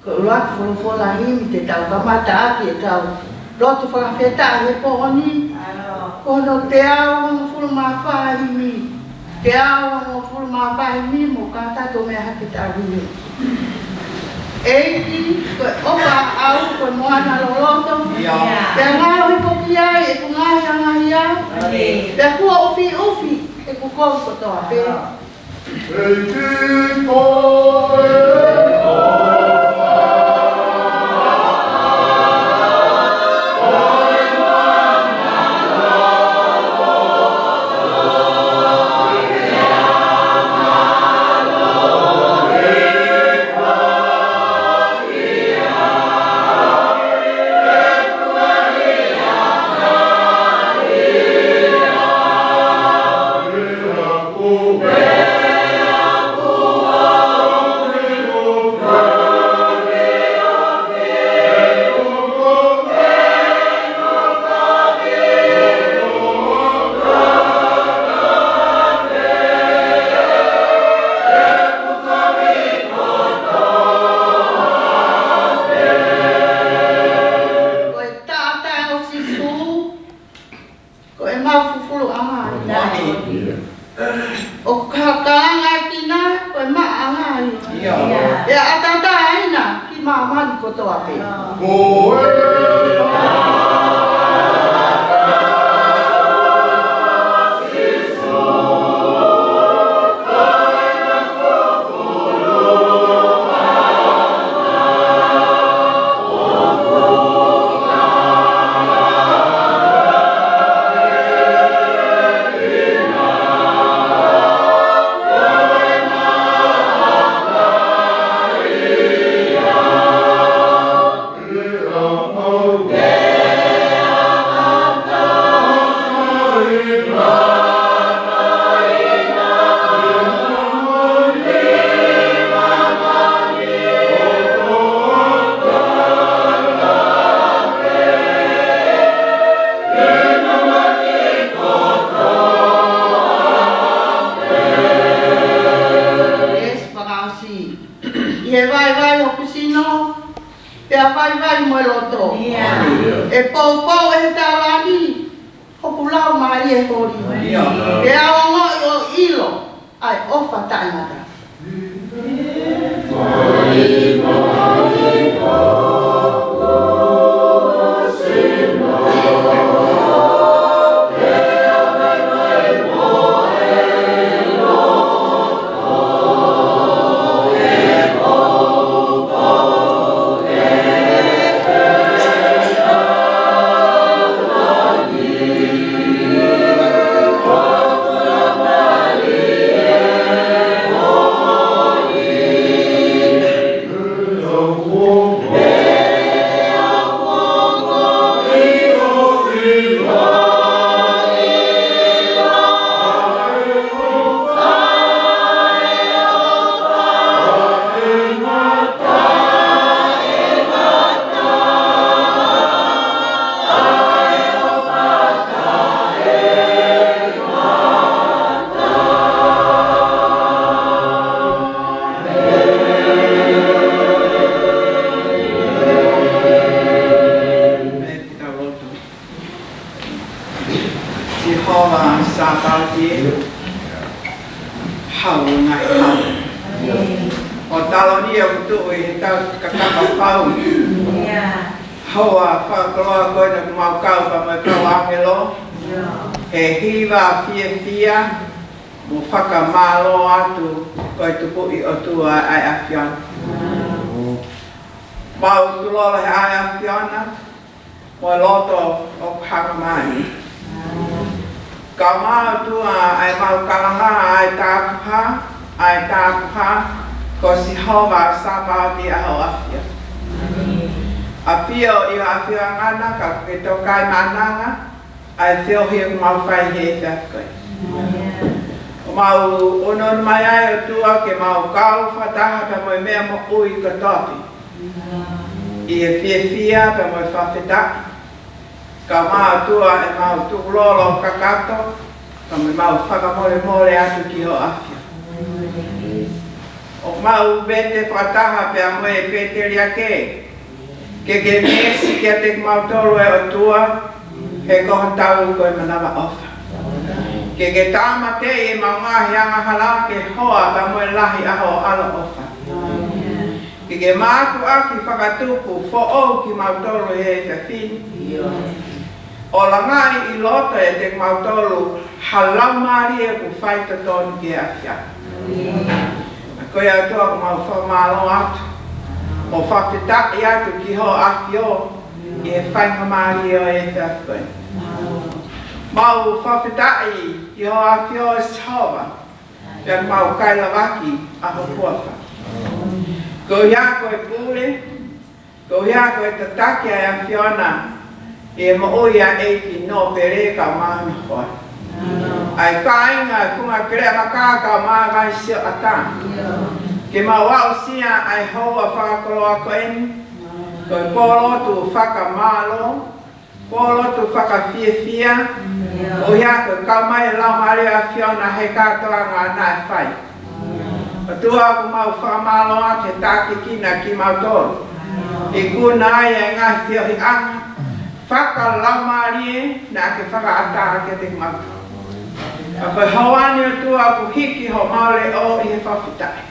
Ko ula fola him te tau kamata aki e tau roto whakawheta he pohoni. Kono te ao fulu mawhahimi. Te ao fulu mawhahimi mo ka tato mea hake tau himi. Eiki, koe opa au koe moana loloto. Pea ngāo i poki ai e ku ngahi a ngahi au. Pea kua ofi e ku kou kotoa pēr. Eiki koe I feel here mau fai he takai. Mau onon mai ai tua ke mau kau fataha pe mo mea mo ui ka topi. I fia pe mo fafeta. Ka mau tua e mau tu lolo kakato. Ka mo mau whakamore more atu ki ho afia. O mau bete whataha pe a moe peteria ke. Ke mesi kia te mau tolu e o tua, he koho tau koe manawa ofa. Ke tāma te e maungahi anga hala ke hoa pa moe lahi aho ala ofa. Ke mātu aki whakatupu fo o ki mau tolu he whiwhini. O la ngai I lota e te mau tolu halau maari e ku whaita tonu ki a whia. Koe atua ku mau whamalo atu. O whawhetaki atu ki ho awhio I e whainga maari o e whiwhini. Mau whawhetaki ki ho awhio e sawa. Pia mau kailawaki a ho kuawha. Ko ia koe pule, ko ia koe tataki a Fiona e mo'oia eiki no pere ka maana koe. Ai kainga kunga krea maka ka maana sio ata. Ke mawao sia ai hoa whakakoloa koeni, koe polo tu whakamalo, polo tu whakawhiawhia, o ia koe kaumai lau mare a Fiona he katoa ngā nai whai. Atua aku mau whamalo a te tāki kina ki mau tolu. E kuna ai e ngā whio hi anga. Whakalamari na ke whakaata ke te mau tolu. A koe hawani atua aku hiki ho maule o I he whawhitai.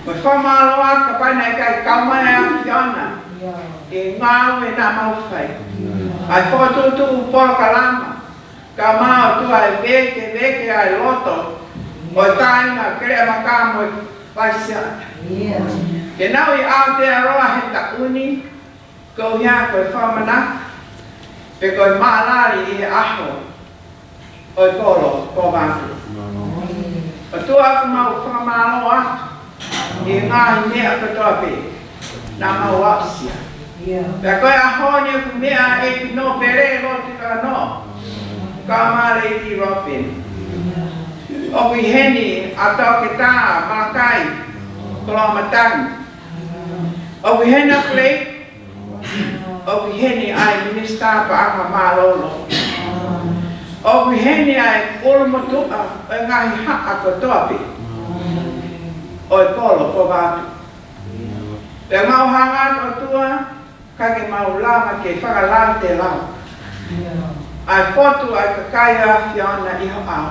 Koe whamalo a ka paina e kai kaumai a Fiona. E ngāu e nā mau whai. Ai whatutu upoa ka lama. Ka mau tua e veke ai loto. O tainga krea maka mo paisa. Ke nau I Aotearoa he tauni, ko ia koe whamana, pe koe maalari I he aho, o polo, ko vātu. O tua aku mau whamalo atu, I ngāhi mea katoa pe, nā mau apsia. Pe koe ahoni aku mea e ki no pere roti ka no, ka mare I ropeni. O ki heni atau ke tā malakai kolomatang. O ki hena plei, o ki heni ai minista pa anga malolo. O ki heni ai olomatua e ngahi haka kotoapi. O I polo ko vātu. Pe mau hangat o tua, kake mau lama ke whakalau te lau. Ai fotu ai kakaya Fiona I ho au.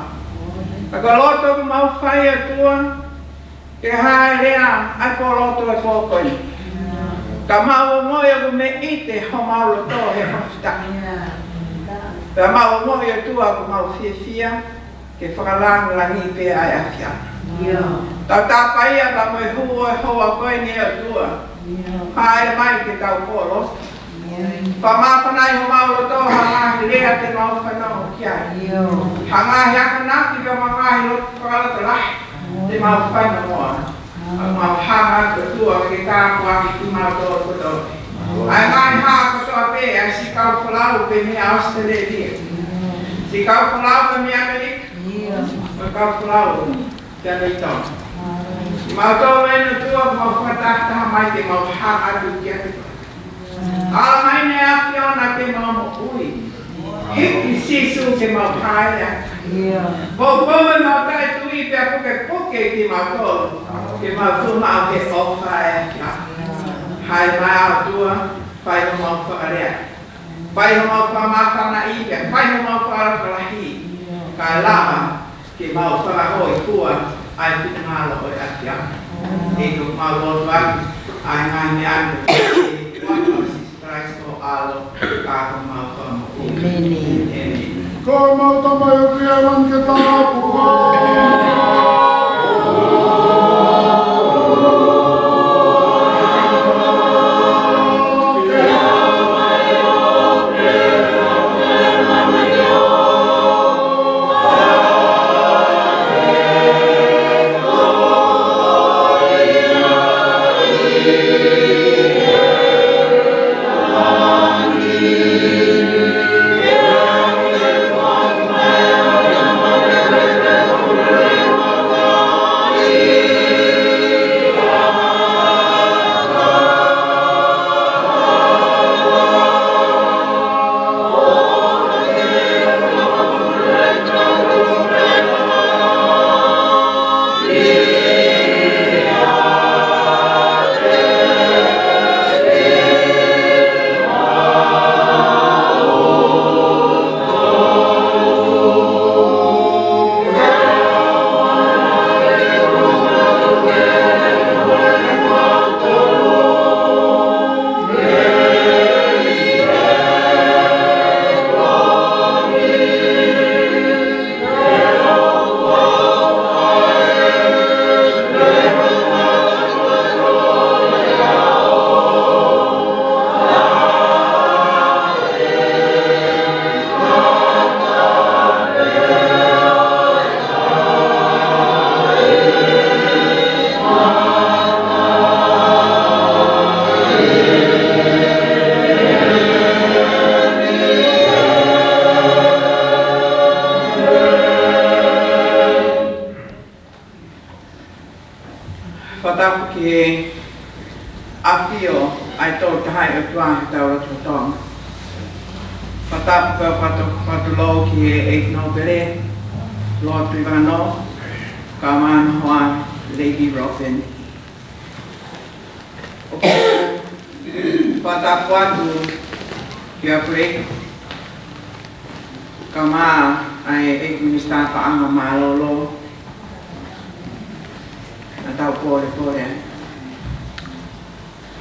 Ako loto ku mau whai atua, ke hae rea, ai ko loto e pōkoi. Ka mau moia ku me ite ho mau loto he whawhitaki. Ka mau moia atua ku mau whiawhia, ke whakalang langi pe ai awhia. Tau tāpaia ka moe hua e hoa koe ni atua, hae mai ke tau pōlo. Pamawhanai ho mau loto hangahi rea te mau whanau kiai. Hangahi akanaki ka mangahi loto whakalata lahi te mau whanau moa. Ang mau hanga katua ke tāmu aki ki mau tō koto. Ai ngai hā katoa pe ai si kau whalau pe mea Australia. Si kau whalau pe mea Amerika. Mai kau whalau te Amerika. Mau tō ena tua mau whatahtaha mai te mau hanga tu kia te ala mai ne a Fiona ke mau ui. Hiki sisu ke mau paia. Bo me mau tai tui pe a puke ki mau tolu. Ke mau tu mau ke ofa e kia. Hai mai a tua, whai no mau whakarea. Whai no mau whamawhana ipe, whai no mau wharakalahi. Kai lama ke mau whakahoi kua ai pita malo o e akia. E ku mau lotu aki, ai ngai ne anu. Christ o alo ka mau famo. Amen. Ko mau tamayo kia man ke tapu ko. Yeah. pio ai tō te hai o tuahi tau atu tonga. Whatapu whatu lau ki e no bere, loa tui wano, ka mana hoa Lady Robin. Whatapu atu ki a kure, ka maa ai e minista pa anga malolo, na tau kore.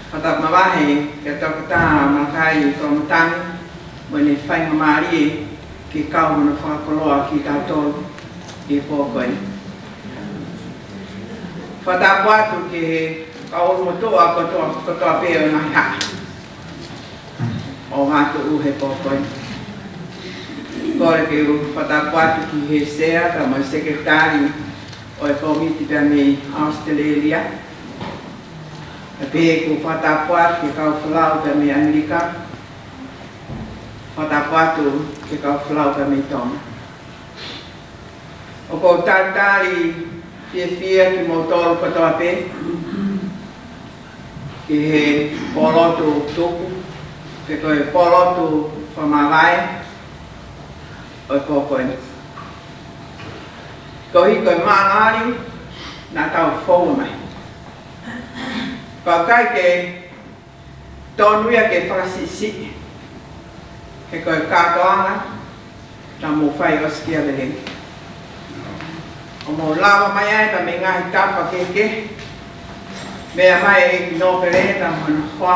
Whatapu mawahe, kia takutā makai ko matangi, Mene whainga maari ki kau mana whakoloa ki tātou i pōkoi. Whatapu atu ki kau motoa kotoa pēo nahi haka. O mātu uhe pōkoi. Kore ki whatapu atu ki he sea ka mai sekretari o e komiti pia me Australia. E pē ku whatapu atu ki kau whalau pia me Amerika. Whatapu atu ki kau whalau ka me tonga. O kou tātari whia ki motoro katoa pē. Ki he polotu tuku. Ki koe polotu whamawai. O kōkoi. Ko hi koe māngari nā tau whou mai. Ka kai ke tonuia ke whakasisi. He koe kātoanga, tā mō whai o skia lehe. O mō lawa mai ai ta me ngahi tapa keke. Mea mai e ki nōpere ta mana hoa.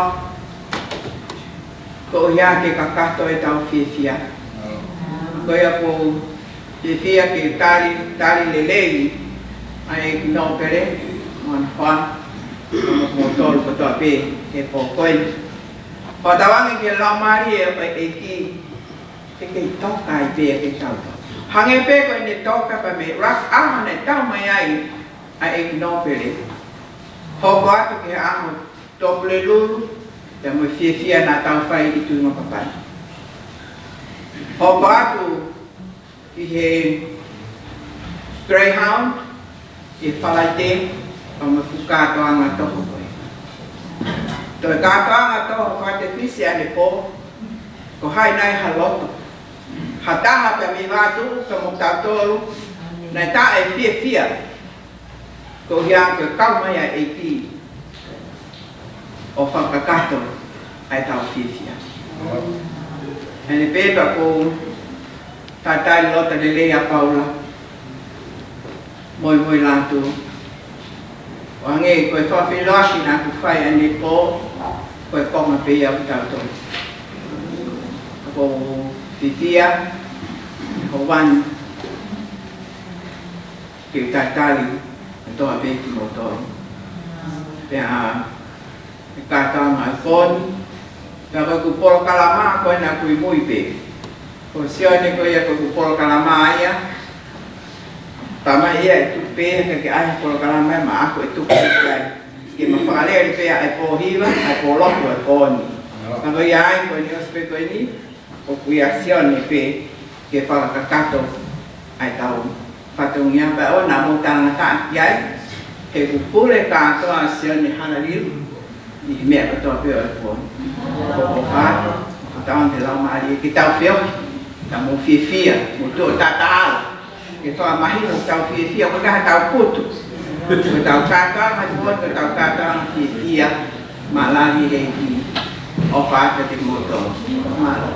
Ko ia ke kakato e tau whiwhia. Ko ia ko whiwhia ke tari lelei. Ai e ki nōpere, mana hoa. Mō tolu katoa pē, he pōkoi. Whatawangi ki lau maari e ki kei toka i pēa ke tauta. Hange pē koe ne toka pa me rak aha ne tau mai ai a e ki nōpere. Hoko atu ki aho topule lulu, te mo whiwhia nā tau whai i tui mapapai. Hoko atu ki he Greyhound, i whalaite, pa mo whukātoanga toko koe. Toi kātoanga toho whate whisi ane pō, ko hai nai haloto. Ha taha pe mi wātu, ka mo tātoru, nai tā e whiwhia. Ko hiang koe kaumaya e ki o whakakato ai tau whiwhia. Ene pēpa ko tātai lota le lea paula, moi lātu. O ange koe whawhiloaki nā ku whai ane pō, koe konga pēia ku tātou. Ko whiwhia, ko wan, ki tātari, toa pēki mo tōi. Pea, e kātanga e kōni, pea koe ku polo kalama, koe nā kui mui pē. Ko sione koe ia koe ku polo kalama aia, tama ia e tuku pēha ke aia polo kalama e ma ako e tuku pēha. Ki ma whakaleri pēha e pōhiwa, e pōloku e kōni. Nako ia ai koe ni ospe koe ni, o kui a sione pē ke whakakato ai tau. Whatungia pa o nā mōtanga tāki ai, he kupule kātoa sione hanariru, i mea katoa pēo e kōni. Ko whātu, whataon te lau maari e ki tau whioki, ta mō whiwhia, mō tō tāta ala. Ke wha mahino tau whiwhia, ko kaha tau putu. Ko tau kātoa, mai mō ko tau kātoa whiwhia, mā lari he ki o whāta te mōtō. Mālo.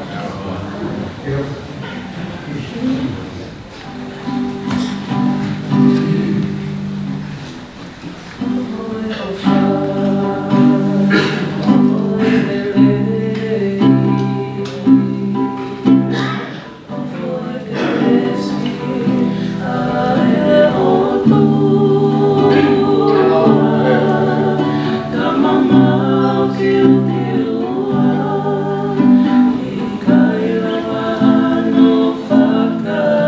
Ika ila wahano whaka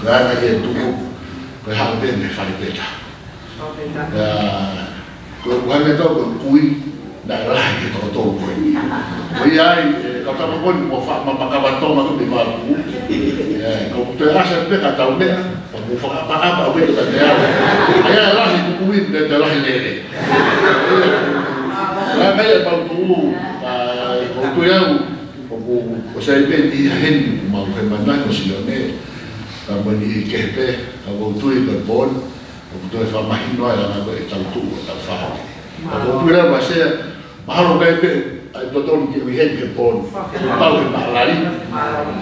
Rana ye tuku ko ha be me fa peta. Ko wa me to ko kui na la ke to to ko. Ko ai ka ta mo mo fa ma ka ba to ma ko be ma ku. Ko te asa pe ka ta me ko mo fa pa pa we ka te ala. Ai la ni ku kui de te la le. La me ya pa tu ko tu ya ko sai pe di hen ma ko ma na ko si ne. Ka mani ke pe ka wo tu i ka bon ko tu fa ma hino ala na ko e tau tu ta fa ko tu ra ba se ma ho ka pe ai to ton ki wi hen ke bon pa u ma la ri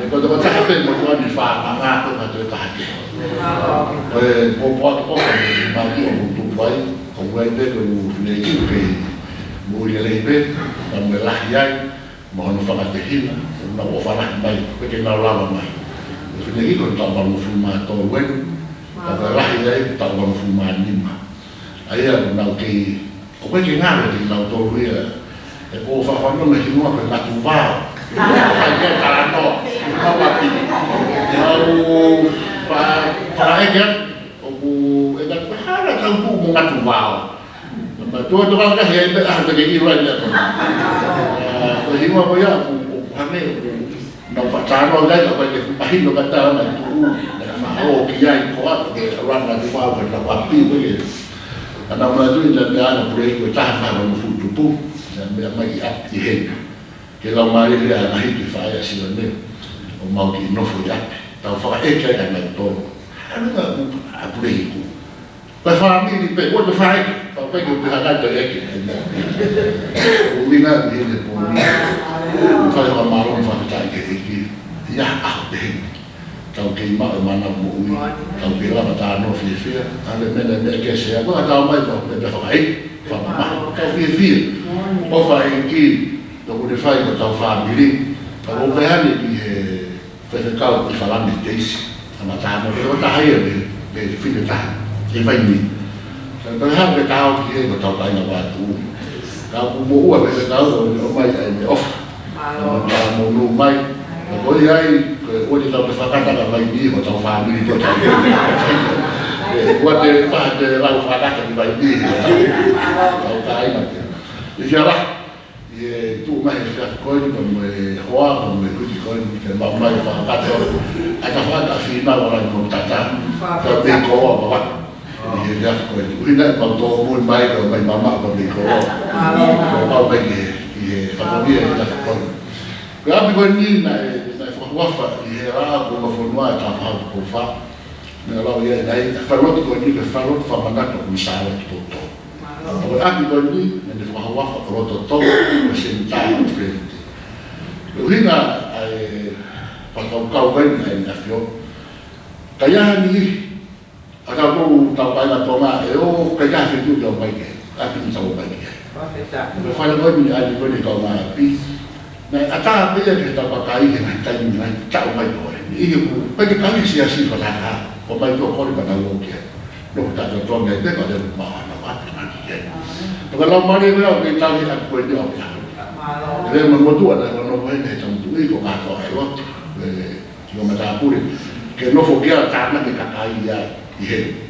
ko to ta pe mo ko ni fa ma nga ko ka to ta ke ko ko ma ki o tu vai ko wa pe ko le ki pe mo le le pe ka mo la ya mo no fa ka te hina na o fa na mai ko ke na la mai Jadi kalau tak baru filma atau wen, kalau lahir dari tak baru filma lima, ayah nak ke, kau pergi ngah di nak tahu dia, kau faham nak semua kena tumpah, saya taranto, apa ti, kalau pada kan, aku edak berharap tahu tu mengat tumpah, tu kalau dah yang dah terjadi iran dia, kalau semua apa ya, kami nampak cara lain apa yang pahin lo kata mana tu mau kiai kuat ke orang nanti mau berdapat begitu karena mana tu jadi anak proyek kita harus memfutu tu dan biar lagi aktif kalau mari dia naik di faya siapa mau di novo ya tahu faya kan itu ada proyek itu Pefami di pe, what the fight? Kau pergi berhadap dengan kita. Ulinan ini pun, kalau orang malu faham tak kita, ya deh. Kau kima mana mui, kau bilang kata no fifir, ada mana mereka siapa, ada apa itu, ada faham, faham. Kau fifir, kau faham ki, kau boleh faham kau faham diri. Kalau berani di kau di falam di desi, sama tamu, kau tak hayar di fifir tak. Cái vành mình, tôi hát cái cao kia của tàu tay là bà tu, cao cũng bố ở bên cao rồi nó bay chạy mày off, là một nụ bay, có gì ai, có gì tàu phải phát là bay đi của tàu phà đi cho chạy, qua đây phà đây lao phà đắt thì bay đi, tàu tay mà, thì sao đó, thì tụ mày sẽ coi như còn hoa còn cái gì coi cái bảo mày phà đắt rồi, anh ta phà đã phi nào rồi còn tạt cho bên có mà bắt. Dia kau ini, ini kalau tuan baik kalau baik mama kalau di kalau baik dia, kalau dia kau. Kalau kau ini naik wafa, dia aku mau formua tak faham kau faham. Kalau dia naik, kalau kau ini kalau faham nak kau misalnya tu. Kalau aku kau ini, nanti faham wafa kalau tu mesti tahu frente. Lalu kalau kau ini afio, kaya ni. Ada tu tahu apa toma, kerja itu jauh baik, tapi tahu baik. Kalau kau ni ada kau ni kau mapi, nah ada apa yang kita pakai dengan kain dengan tahu baik orang. Ini bagi kami siasat pada kau baik tu kau ni pada lokal. Lokal tak ada tuan kita ada bahan apa nanti. Kalau mana dia kita tahu kita kau ni apa. Jadi membuat ada kalau baik ni macam tu itu kata orang. Jika macam apa ni, kalau fokus tanah kita kaya. Ihe,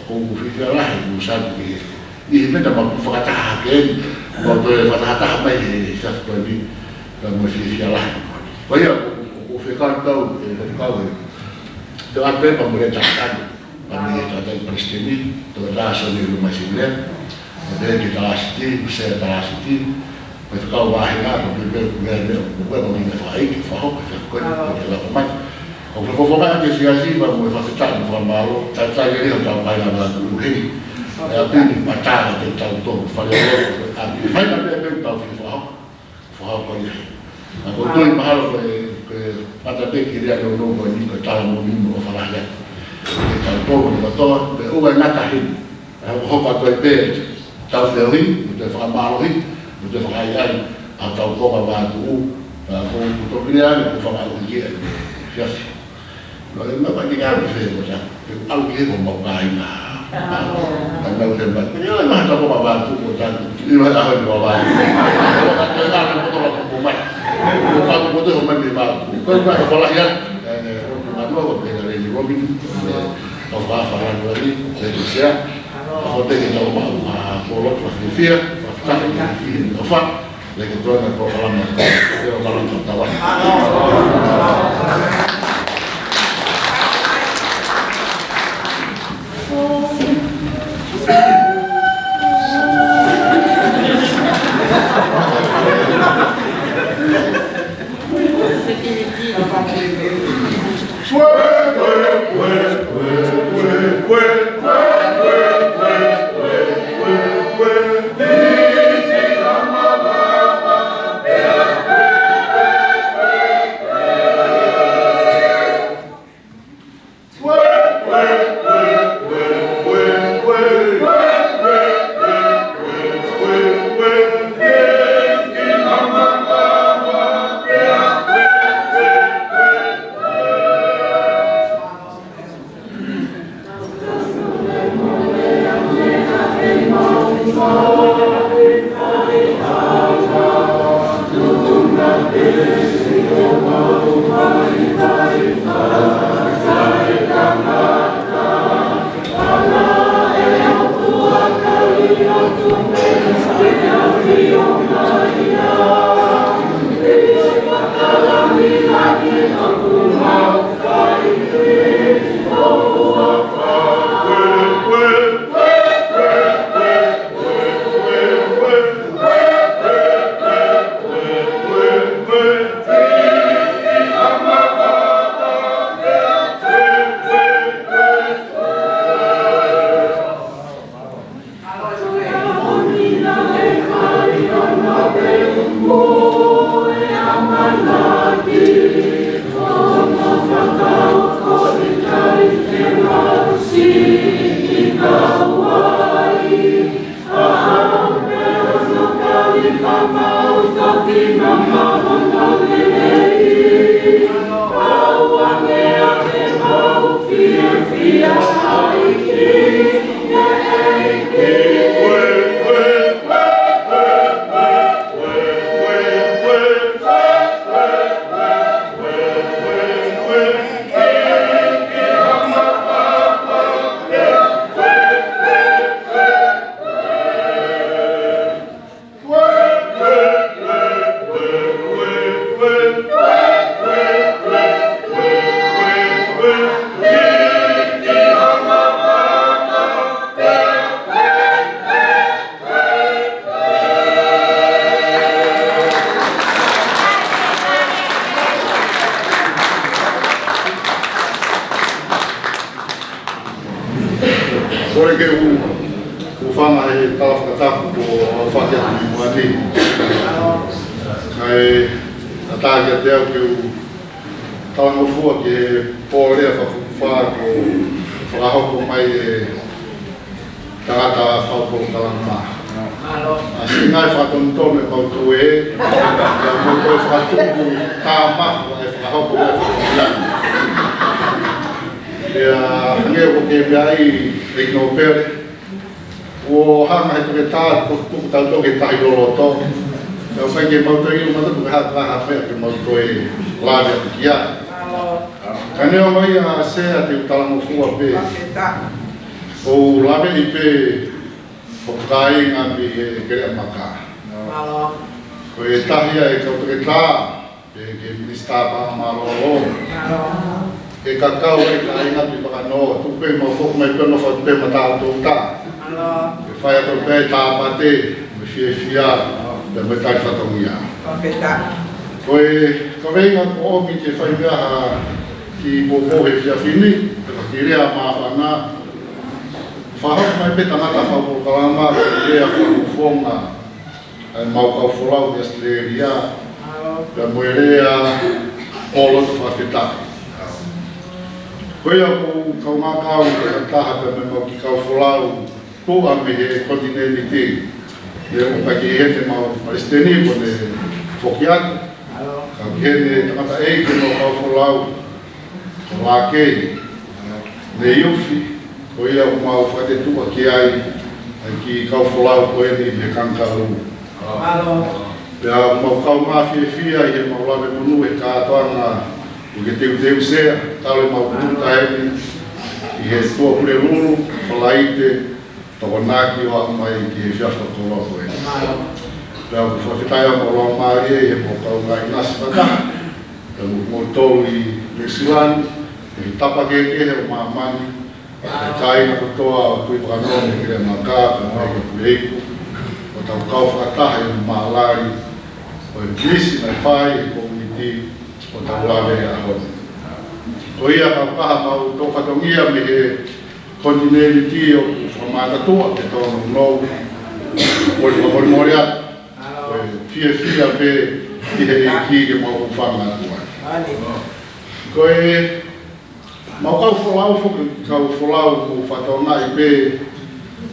kung fikir lah, urusan ini. Ini memang mampu fakta hakim, mampu fakta hakim ini sesuatu ini, kamu fikir lah. Bayar, kung fikir tahu, kau dengan apa pemerintahkan, pemerintah Palestina, terasa di rumah Syria, ada kita asli, bisa terasiti, kau wahina, beberapa minat baik, faham, kau tidak amat. Kalau kau kan ada siasat baru fasilitas informal, cara ini untuk apa yang ada dulu ini, tapi macam ada tahu pada orang, apa yang ada tahu faham kau ni. Aku tu mahal ke pada kiri ada orang ni ke dalam minum falah ya. Kita tahu betul, orang nak tahu. Aku kata itu tahu sendiri, betul faham malu, betul faham atau kau bantu, aku betul dia, aku faham dia, siapa. Rồi nó phải đi ăn về rồi sao? Ăn kia còn một vài mà thằng đâu thì mình nhớ mà sao có bà bà tụ một trang đi vào ăn thì bà bà nó ăn tới ăn nó có là của mình có tôi không mình bị bà có phải có lại nhân nó còn về là gì Robin, o whāwhara nuari, te sea, o te ki tau polot wa whiwhia, wa whakake ki o wha, le ke tuana ko kalama, te o kalama tawa. Ore ke u whanga he tawhakatapu o whakia ki muani. Kai a tākia te au ke u talangofua ki he pōrea whakupufā ko whakahoko mai e tangata whaupo talangama. A singai whakatontone koutou e, ia mō whakatungu tāmahu e whakahoko e whakupulani. Ia hange o ke meai e no pere o hanga he toke tā tuku tau toke tahi loroto e o whai ke mauta iru mata tuke hata ha mea ke mauta e lāne atu ki ai ka neo mai a sea te utalamo fua pe o lame i pe o kai ngā mi e kere a maka ko e tahia e kau toke tā ke minista pa maroro e kakao e ka inga pi whakanoa, tupe ma whoku mai pēno whatupe ma tāo tō tā. E whai ato pē tā pate, me fie fia, me me tai whatongia. Ko e kaweinga ko omi te whai mea ki pōpō he fia whini, ki rea mā whana. Whahau mai pe tangata whaupo kalama, ki rea whakufonga, mau kau wholau i Australia, ka moe rea olotu whawhetaki. Koe au kau mākau e taha pe me mau ki kau wholau kua me he kontineni te. E o pai ki hete mau Palestini ko ne whokiatu. Ka ki hete tangata e ke mau kau wholau ko lākei. Ne iuwhi ko ia o mau whate tua ki ai ki kau wholau ko e ni me kankaru. Pea mau kau mawhia i he mau lawe munu e kātoanga Porque teu sea, tal e mau puta e i he tua pure lulu, whalaite, tawanaki o mai ki he whiawha koloko e. Pea ku whawhitai a moroa maari e he mokau ngai nasi whakaha. Pea mo tolu i New i tapa ke he o maamani, e kai na kutoa o tui whakanoa me kire maka, ka mai ke pureiku, o tau kau whakataha i maalari, o e plisi mai whai e komuniti, o tau lawe e ahoni. Ko ia ka paha mau tō whatongia me he continuity o whamātatua te tōna nou, o i whamori atu, o e fia pe i he ki ke mau whamātua. Ko e mau kau wholau whuki, kau wholau mo whatonga i pe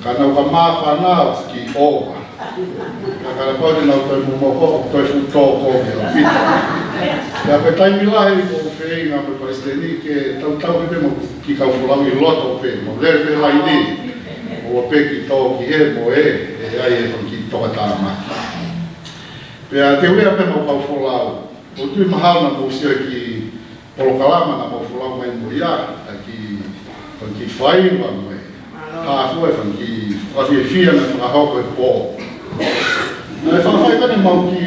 ka nau ka māwhanau ki owa. Ka kara pōte nau toi mo moko, toi fu tōko ke o pita. Ka pe taimi lahi mo whei ngā pe Palestini ke tau pe mo ki kau wholau i loto pe, mo lere pe lai ni, mo pe ki tō ki he mo e ai e whanki toka tāma. Pea te urea pe mo kau wholau, o tui mahauna mo sio ki Polokalama na mo wholau mai mo ia, a ki whanki whaiwa mo e. Hāfua e whanki whawhia whia na whakahoko e pō. Nā e whawhai kane mau ki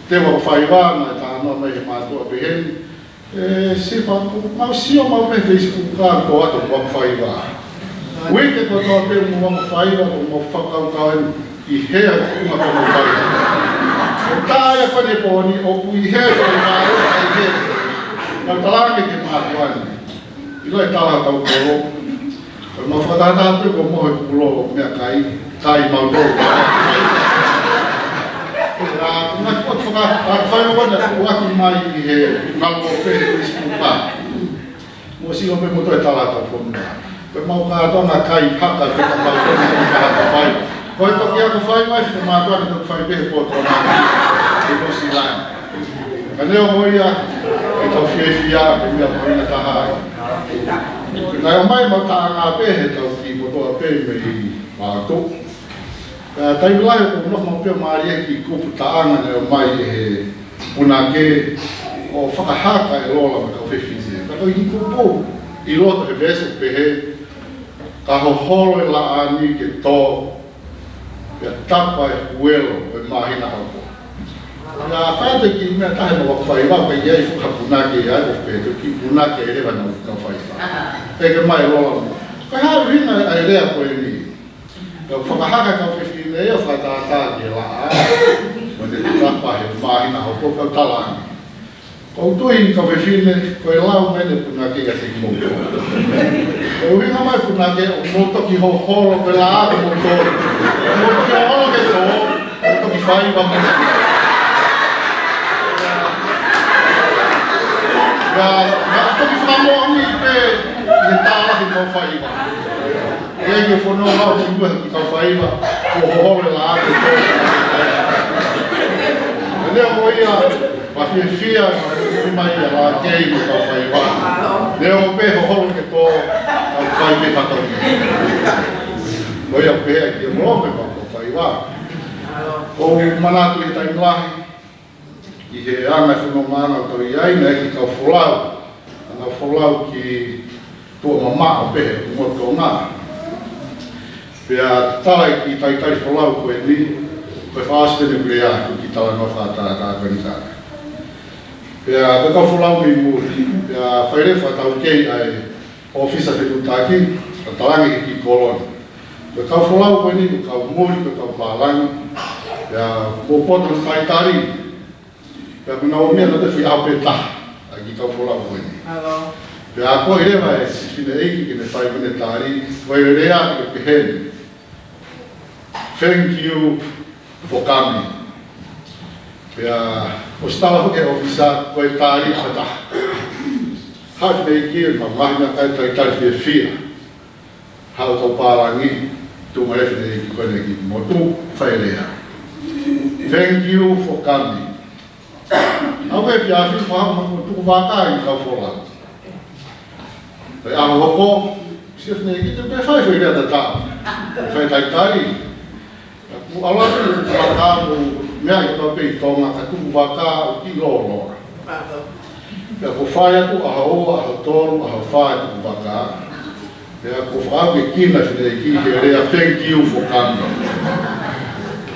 te wako whaiwana e tānoa mai he mātua peheni, se whako, mau sio mau pe Facebook kā tō ato wako whaiwa. Ui te toa pe mo wako whaiwa o mo whakaukau i hea kuma kono whaiwa. O tāia kone pōni o kui hea whaiwa o i hea. Nau talange ke mātuani. Ilo e tāla tau koro. Kau mau whakatata pe ko mohe kulo o mea kai mau tō. Nā ki pot whaiwa wana ku aki mai i he ngalo o pe Facebook ka. Mo si o pe moto e tāla tau koro. Kau mau kātonga kai haka pe ka mau tō ni whakata whai. Ko e toki ako whai mai whika mātuani tō whai pehe poto nā. E mo si lai. Ka neo moia, e tau whiawhia, e mea moina tahai. Nai o mai mau taa ngā pehe tau ki potoa pehe me i mātou. Taimilai o kunoh mau pia maari e ki kupu taanga nai o mai e he punake o whakahaka e lola me kau whiwhine. Ka tau i kupu i loto he vese pehe, ka hoholo e la ani ke tō, pia tapa e huelo e mahina haupo. Nā whaete ki mea tahe ma wako whaiwa, pe iei whuka punake i ai pe ki punake e rewa na whuka whaiwa. Peke mai rola mo. Kai haru hina ai rea koe ni. Ka whakahaka kau whiwhine e o whakatātā ki e la a. Mo te tapa he mahina hau kau talangi. Kau tui kau whiwhine, koe lau mene punake i te kimoto. Kau hina mai punake o moto ki ho holo pe la a ko moto. Moto ki ho holo ke tō, moto ki whaiwa mo. Nā toki whakamoa mi pe i he tālahi kau whaiwa. E ki whanau lau ki uaha ki kau whaiwa, ko hohore la ate tō. E nea mo ia, ma whia i mai a la kei mo kau whaiwa. Nea mo pe hohore ke tō, au whai me whakaunga. Ko ia pēa ki a roa me kau whaiwa. Ko manatu i taimlahi, i he anga whanau mana o tau i aina e ki kau wholau. Ana wholau ki tua mama o pehe ku moto o ngā. Pea tāi ki taitari wholau koe ni, koe whaastene kure a ki tawa no whātā kani tāra. Pea koe kau wholau mi muri, pea whairewa tau kei ai ofisa whetutaki, a talangi ki koloni. Koe kau wholau koe ni, koe kau muri, koe kau pālangi, pea mo poto taitari, pea kuna o mea na te whi au pe taha, a ki kau wholau koe ni. Pea a koe rewa e whine eiki ki ne whai mene tāri, koe rea ki ke peheni. Thank you for coming. Pea o stawa hoke ofisa koe tāri a taha. Hau whine eiki e ma mahina kai taitari whie whia. Hau tau pārangi, tu ma e whine eiki koe neki motu whai rea. Thank you for coming. Au e whiawhi whaha mo tuku wāka i kau wholau. Pei aho hoko, siaf nei ki te pe whai whai rea ta tāu. Whai taitari. Ku alatu wāka mo mea i tau pei tonga ka tuku wāka o ki lōlora. Ya ko faya tu a tolu a faya tu baka. Ya ko fa ke kina fine ki here thank you for coming.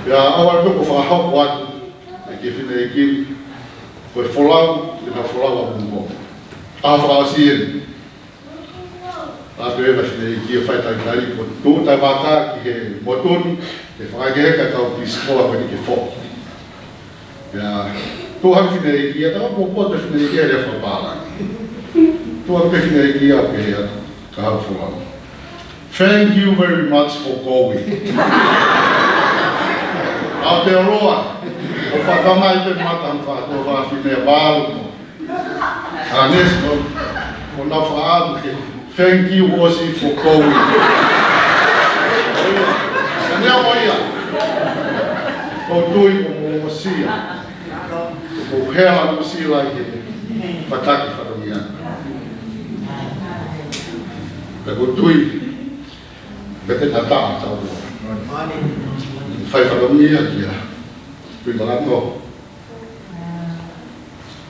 Ya awal ko fa ha kwat ke fine ki ko folau mo. A fa sien. A pe va fine ki fa ta ngali ko tu ta baka ki he moton ke fa ke ka ka pisko a ke fo. Ya Tuhan fine ki ta ko po ta fine ki ya fa pala. Tuhan pe fine ki a pe ya ka folau. Thank you very much for going. Aotearoa, o whakamai te matang whātua whāwhine wālu. Anes, o na whaamu ke, thank you Osi for going. Kanea moia, o tui o mosia, o hea mosia lai ke whataki whakamia. Peko tui, Bete tata tau. Fai whakamia kia. Pui malato.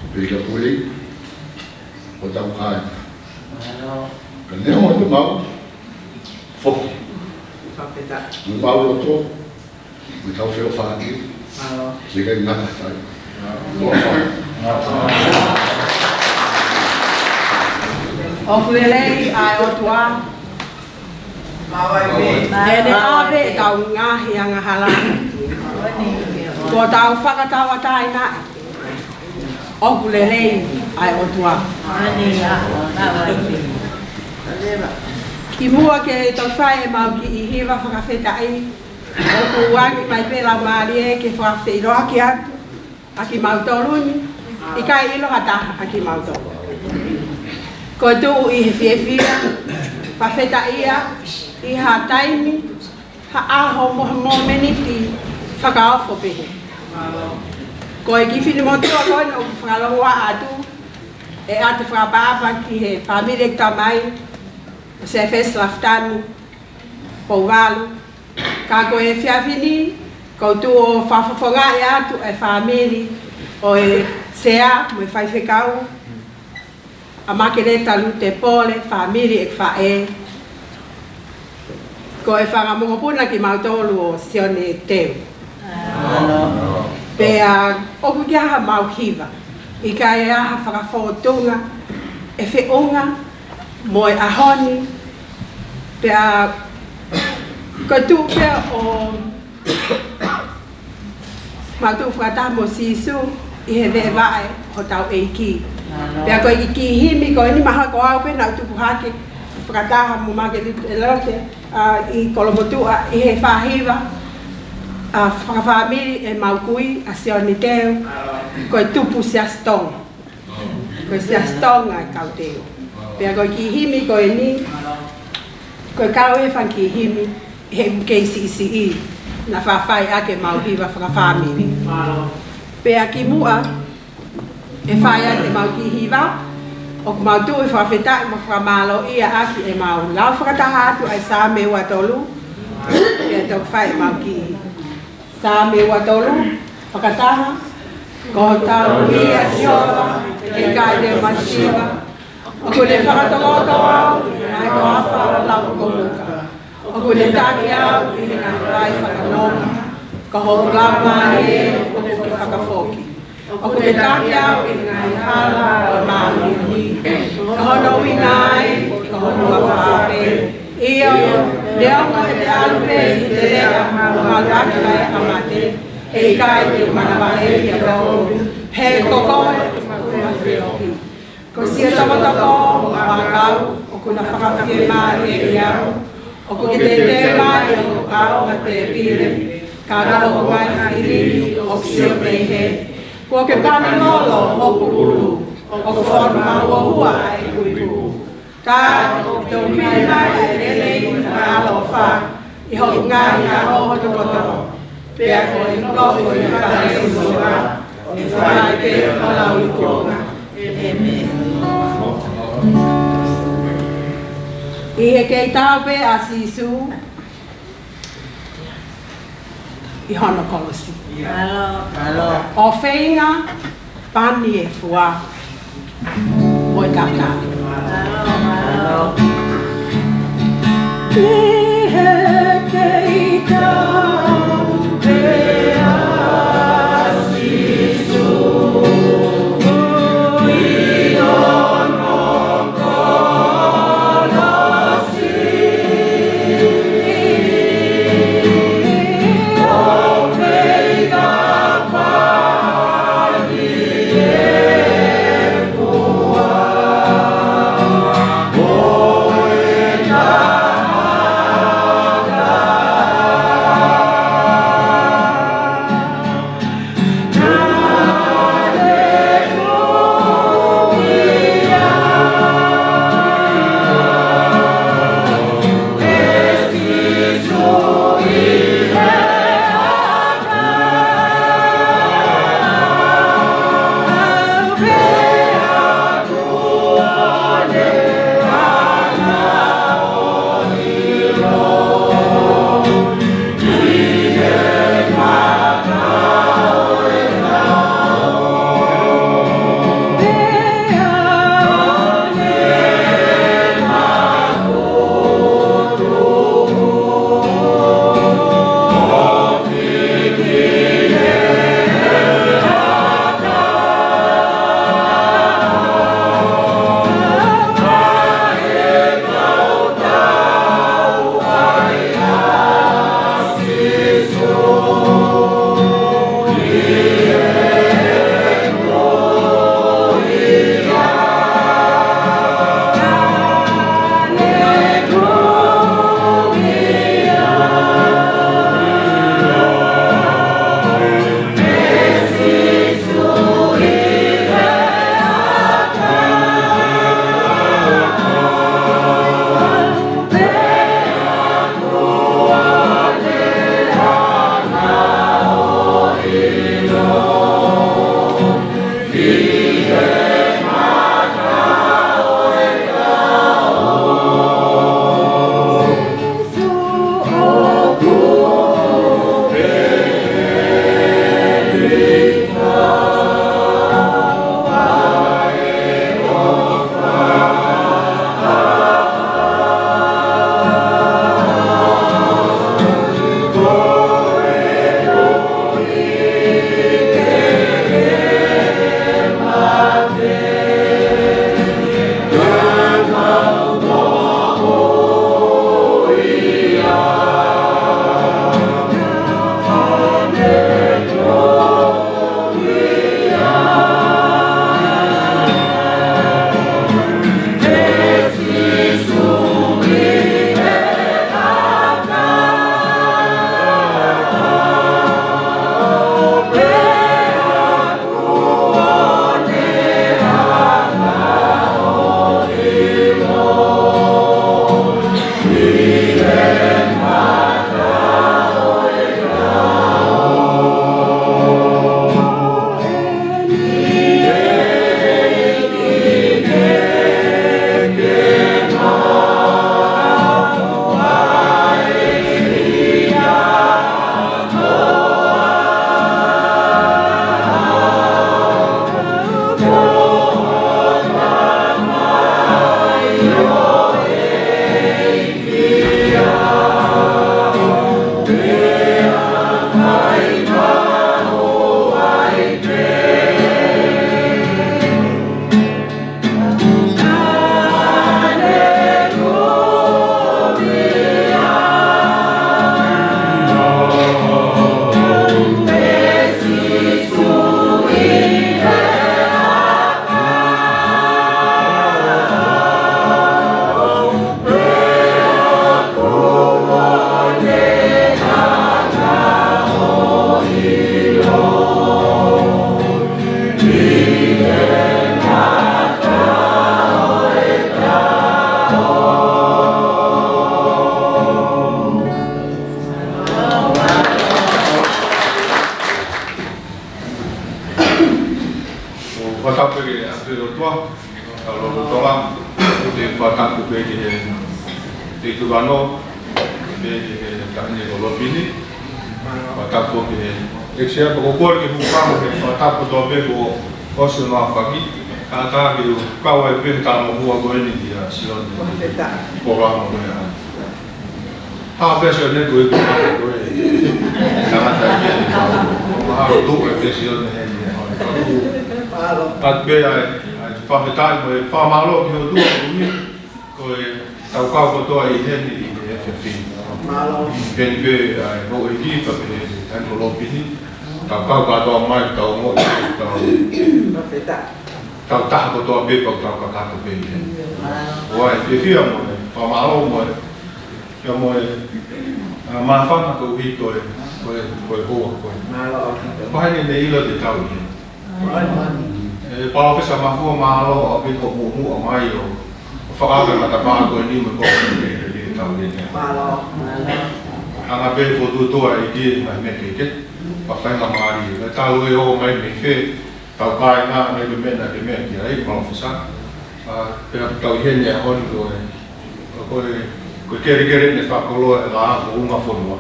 Pui ka pui. O tau kai. Ka neo o te mau. Foki. Mu mau roto. Mu tau whio whaaki. Lega i ngata tai. Mua whai. O kulelei ai o tua. Ene awe tau ngahi anga halani. Ko tau whakatawa tai nai. O kulelei ai o tua. Ki mua ke tau whai e mau ki I hiwa whakawhetai. O kuwangi mai pēla maari e ke whakawhe iro aki atu. Aki mau toruni. I kai ilo hata aki mau toruni. Ko tu I he whiewhia. Whawhetai ia. I ha taimi, ha aho mo meniti whakaofo pehe. Ko e ki whini motua koe o whakaloa atu, e ate whakapapa ki he whamire tamai, se fes laftanu, po walu. Ka ko e whiawhini, ko tu o whawhawhonga e atu e whamiri, o e sea, mo e whaiwhekau, a makere talu te pole, whamiri e whae, ko e whangamongopuna ki mautolu o sione teu. Pea oku ki aha mauhiwa. I ka e aha whakawhotunga, e whiunga, mo e ahoni. Pea ko tu pea o mautu whakata mo sisu, I he vewae ho tau eiki. Pea ko I ki himi ko ni maha ko au pena utupu hake, whakataha mo make litu e lote. I kolomotua I he whahiwa whakawhamiri e maukui a sioni teo ko I tupu siastong ko I siastonga e kau teo pea ko I ki himi ko I ni ko I kau e whan ki himi he mkeisi na whawhai ake mauhiwa whakawhamiri pea ki mua e whai ake mauki hiwa o ku mau tu I whawhetai mo whakamalo ia aki e mau lau whakataha atu ai sā me ua tolu ia tau whai mau ki sā me ua tolu whakataha ko tau ia siova e kai te masiwa o ku ne whakatoloto au nai ko awha lau komuka o ku ne taki au I nga whai whakanoma ka hoku lau mai e o ku whakawhoki o ku ne taki au I nga hala o mahi ka hono I ngai, ka hono a whape. Ia o, leo ko e te alupe I te lea maluaki mai amate. E kai te manawahe I a kau. He kokoe, ko sia tamatako, wakau, o kuna whakawhie mai e iau. O ku ki te te mai o au a te pire. Ka rao mai whiri o sia pehe. Ko ke pani lolo o kurulu. O ku forma o hua e kuipu. Tā tō mira e rele I alo wha. I hoki ngai a ho to koto. Pea ko I kofu I whare I soa. I whare ke o lau I konga. I he kei tau pe a sisu. I hono kolosi. O whainga pani e fua. Moi kakao. Sia ko por ke hu pa mo ke tapo do be ko o su no fa ki Kata ki kau ai pe ta mo hua ko ni dia sion. Ko ga mo ya. Ha pe se ne ko ko ko. Kama ta ki ni ka. Mo ha tu pe sion ne ni. At pe ai fa pe ta mo fa ma lo ki tu ni ko tau ka ko to ai he ni FF. Malo. Ben pe ai mo e ki pa pe an lo pi ni. Tau ka ka to mai tau mo tau. Ma pe ta. Tau taha ko toa pepa o tau kakaka pe i he. Oai, te whia mo e, whamaro mo e, kia mo e, mawhanga ko uhi koe hoa koe. Pahaine ne ila te tau i he. E palawhesa mawhua mahalo o piko muhu o mai o whakaka matapaa koe ni mo koe te tau i he. Anga pe ko tutoa i ki mai me keke, pa whainga maari. E tau e o mai me whe, tau kai ngā mai me mena te mea ki ai, malawhesa. Pea tau i hene a honi koe kere ne whakoloa e la ako unga whonua.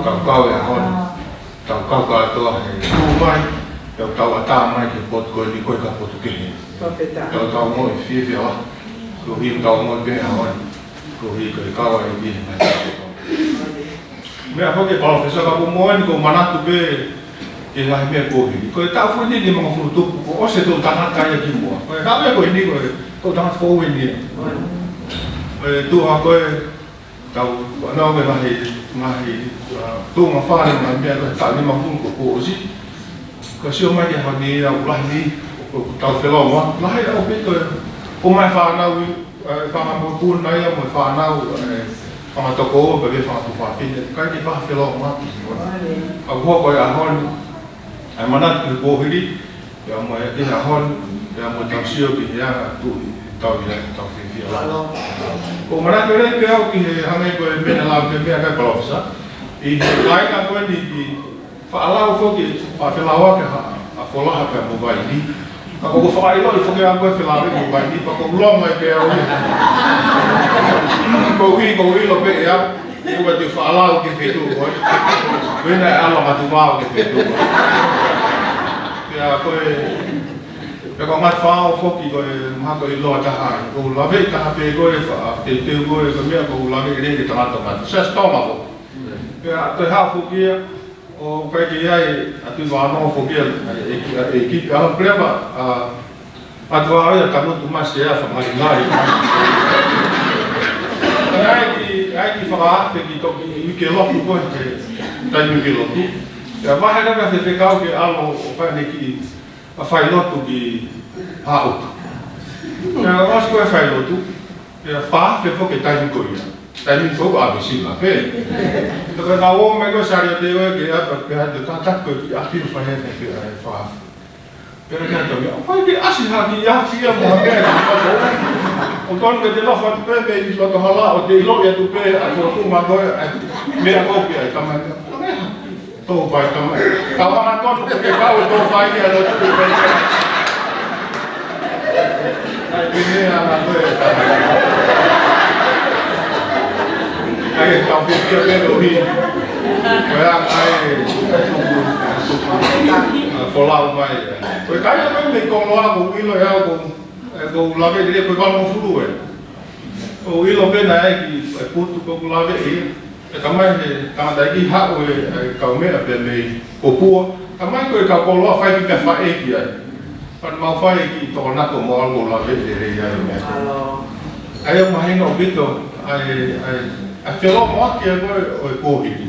Tau kau e a honi, tau kau katoa he tū mai, tau a tā mai ke potu koe ni koe ka potu kehe. Tau ngoi whiwhi a, ko hi tau ngoi pe a honi, ko hi koe kawa e ki mai tau. Mea hoke palawhesa ka kumoen ko manatu pe ke lai mea kōhiri. Koe tau whuni ni mga whurutupu, ko ose tō tangata ia ki mua. Koe ka mea koe ni koe, tō tangata whauwe ni. Tūha koe, tau anau me mahi tōnga whāre mai mea koe tau ni mawhunu ko kōosi. Koe sio mai ki hau ni au lahi ni, tau wheloa mua. Lahi au pe koe, o mai whanau, whanau pūna ia mo whanau, whangatoko o pepe whanatu whawhine. Kai ki whaha wheloa mua. Au hoa koe a honi, ai manat ki kōhiri, kia mo e te hahon, kia mo tau sio ki he anga tau i rai tau whiwhia lau. Ko manat e rei pe au ki he hangai koe mena lau te mea kai palawhesa, i he laika koe ni ki whaalau whoki whawhelau ake a wholaha pia mo vai ni. Ka koko whakailo i whoke a koe whelau mo vai ni, pa ko longa i pe au ni. Ko hilo pe e au, Iwa te whaalau ke whetu koe. Wena e ala matumau ke whetu koe. Pea koe, pea koe ngat whao whoki koe mhako i loa taha. Ko lawe taha pe koe, te teu koe koe mea ko lawe i renge tangata mata. Sas toma ko. Pea koe hao whokia, o kai ki iai atu wano whokia e kipi alam prepa. Atu wao ia kanutu masi ea whamari ngari. Ai ki whakaafe ki toki i ke loku koe te taimi ke loku. Ia wahe kaka te whekau ke alo o whaene ki a whailotu ki hautu. Ia wasu koe whailotu, ia whaafe fo ke taimi koe ia. Taimi fo ko awe sila pe. Taka nga o mai koe sari o te oe ke apa pe hatu tatak koe ki ahiru whaene ke whaafe. Pera kia tau ia, whai ke asi haki ia whia mo hake o tonu ke te lofa tu pe i loto hala o te ilo ia tu pe a tu ma koe mea kopi ai tamai tō pai tamai. Tau hana tonu ke kau tō pai ia lo tu pe. Ai pine ana koe tamai. Ai tau whiwhia pe lo hi. Koe ai wholau mai. Koe kai a koe me kongoa ko uilo e au ko lawe rea koe wala mo furu e. O uilo pena e ki putu ko lawe e. E kamai he tangata ki hao e kau mea pe mei ko pua. Kamai koe kau koloa whai ki me whae ki ai. Pan mau whae ki toko nato mo algo lawe e rei ai mea. Ai o mahinga o bito ai whilo mo aki e koe o e kōhiki.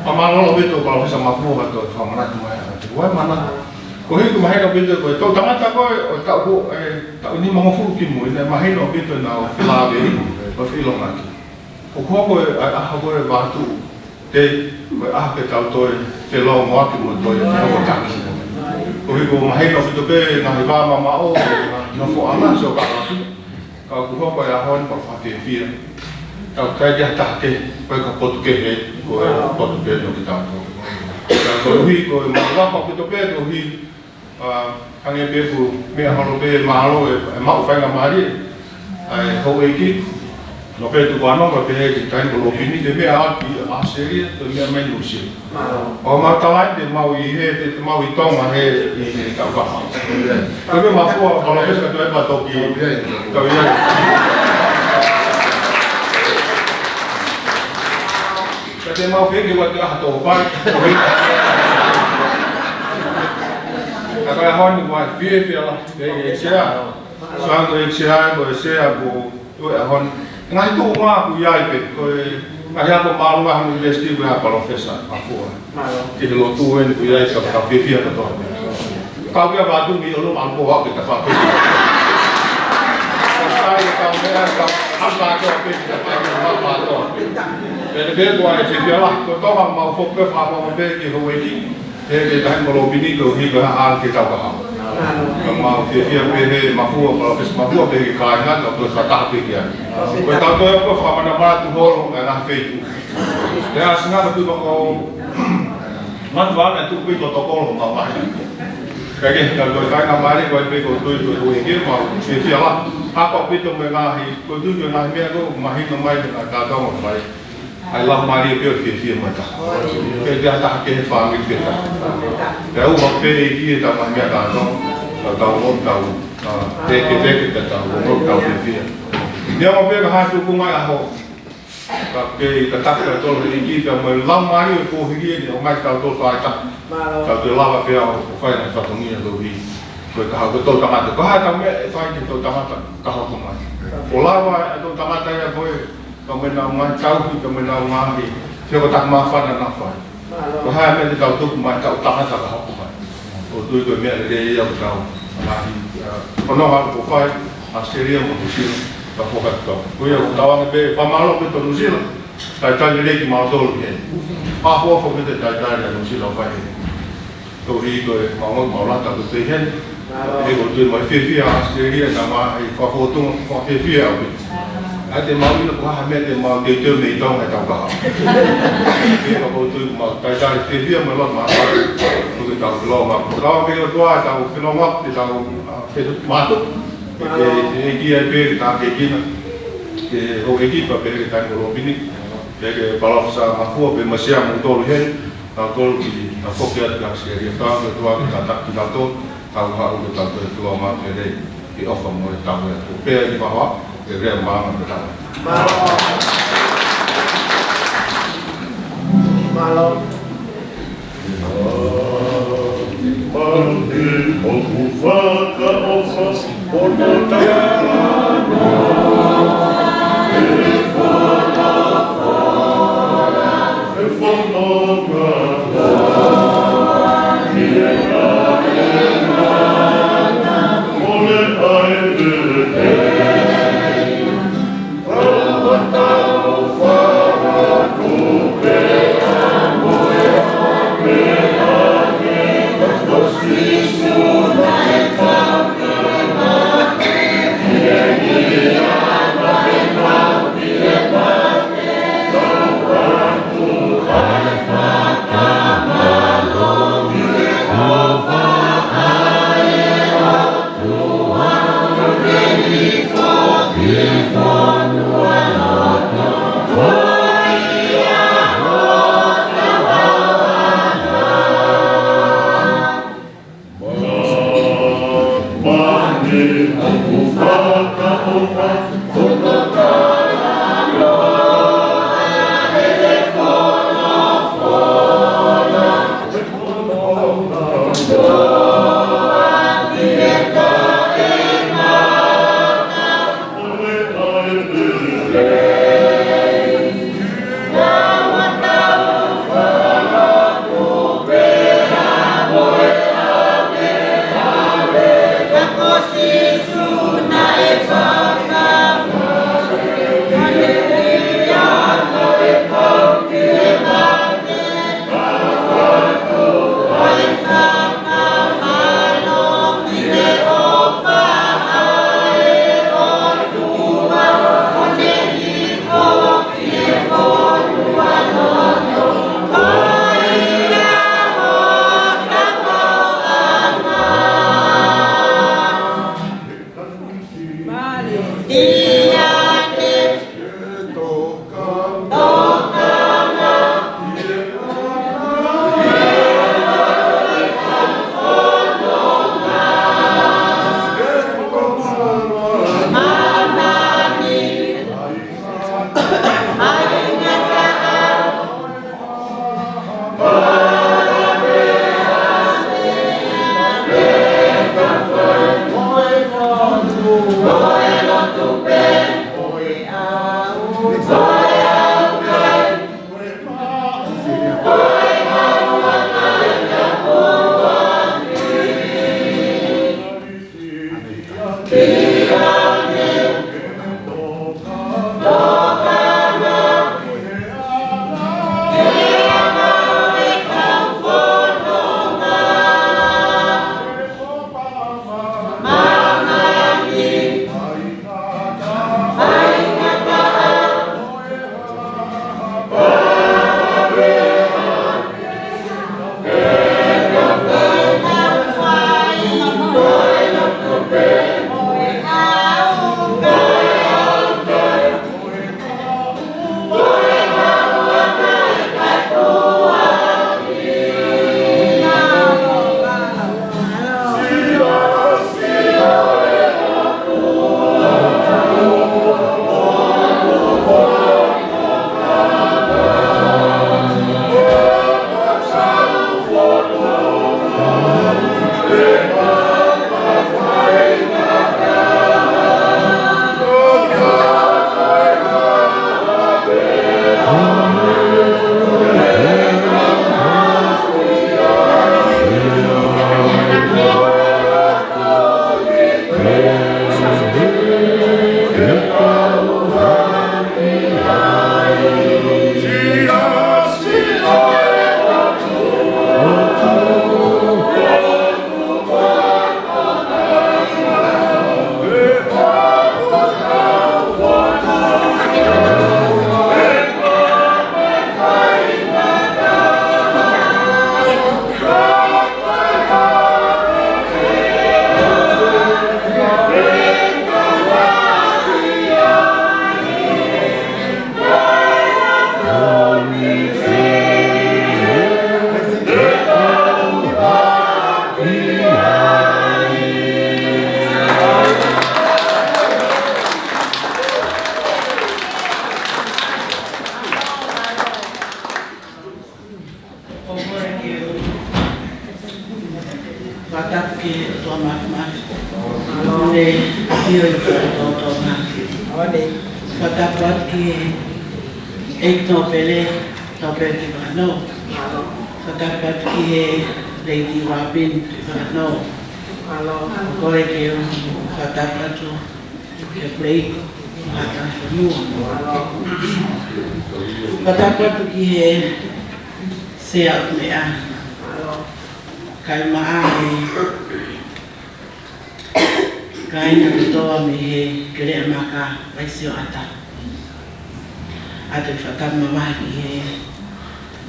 Pamalolo bito kala whesa mapua to whamanatu mai a te wai mana. Ko hiku mahina bito koe tau tangata koe o tau ni mga furu ki mui, nei mahina bito na o whilawe i, o whilonga ki. O kua koe aha koe wātu, te koe aha ke tau toi whilo moaki mo toi whilo taki. Ko hiku mahina bito pe ngahi wāma mao, na fo ana so kālasu, ka kuho koe ahon pa whake whia. Tau kai kia tahake, koe ka potu ke he, koe potu ke no ki tātou. Koe hui koe mawapa pito pe, koe hui hange pe ku mea halo pe mahalo e mau whainga mahari, ai hou e ki, no pe tu ano ko pe ki tai ko pini de me a ki a serie to me me no si o ma ta de mau I he te mau I tonga he I ka ka ko me ma fu ko lo pesca to e pa to ki ka ia ka te mau fe ki wa te ha to pa ka hon ni wa fi la de sia sang de sia bo sia bo tu hon ngai tu ma ku ia pe ko ngai ha ko malu ha mu vesti ku ha profesa afu ki lo tu en ku ia ka fi ka to ka ku ba tu mi lo ma ko ha ke ta fa pe sai ka me ka ha ba ko pe ka pa ma ba to pe de ko ai fi la ko to ma fo pe fa ma pe ki ho we ki ke ta mo lo bini ko hi ka ha ke ta ka ha ma fi pe he ma fu profesa ma fu pe ki ka na to sa ta pe ki ko ta to ko fa ma na ba tu ho na fe tu ya singa tu ko ma tu ana tu ko to ko ma ma cái gì là người phải làm bài đi coi bây giờ tôi tôi cái mà việc gì là apa itu mengahi kau tu jangan ambil aku mahi namai dengan kata orang baik Allah mari biar việc macam cái dia tak ke faham kita kalau waktu ini kita ambil kata tahu kita tahu việc dia mau biar hasil bunga aku cái tetap betul ini kita melamari aku ini orang tahu tu saya kalau tu lama dia phải là satu ni tu hi rồi kalau betul tamat tu kalau tamat phải thì tu tamat kalau tu mai olawa tu tamat ya boy kamu nama tahu kamu nama hi siapa tak maafan dan nafas kalau mereka tahu tu mai tahu tamat kalau tu mai tu itu mereka dia yang tahu kalau hal tu phải Australia mungkin kalau kata tu yang tahu mereka pamalu itu Nusil tajam lagi maudol ni apa kita tajam yang Nusil apa ni tôi đi rồi mau làm tập tự nhiên thì của tôi mới phía Australia là mà có phô tung có phía ở bên anh thì mau đi là có hai bên thì mau điều chơi mình trong hay trong cả thì mà tôi mà tại sao phía mà lo mà tôi tàu lo mà lo bây giờ tôi tàu cái lo ngọc thì tàu cái mà tốt cái kia bên ta cái kia cái hồ cái kia và bên cái thành của bên cái bao giờ mà phô bên mà xem một tổ hết tàu tôi na fokia ka seria ka tua ka tak ki to tau ha u ta tua ma pe de ki ofa mo ta mo pe ni ba wa ke re ma ma ta malo Mandi okufaka ofa ponota Please.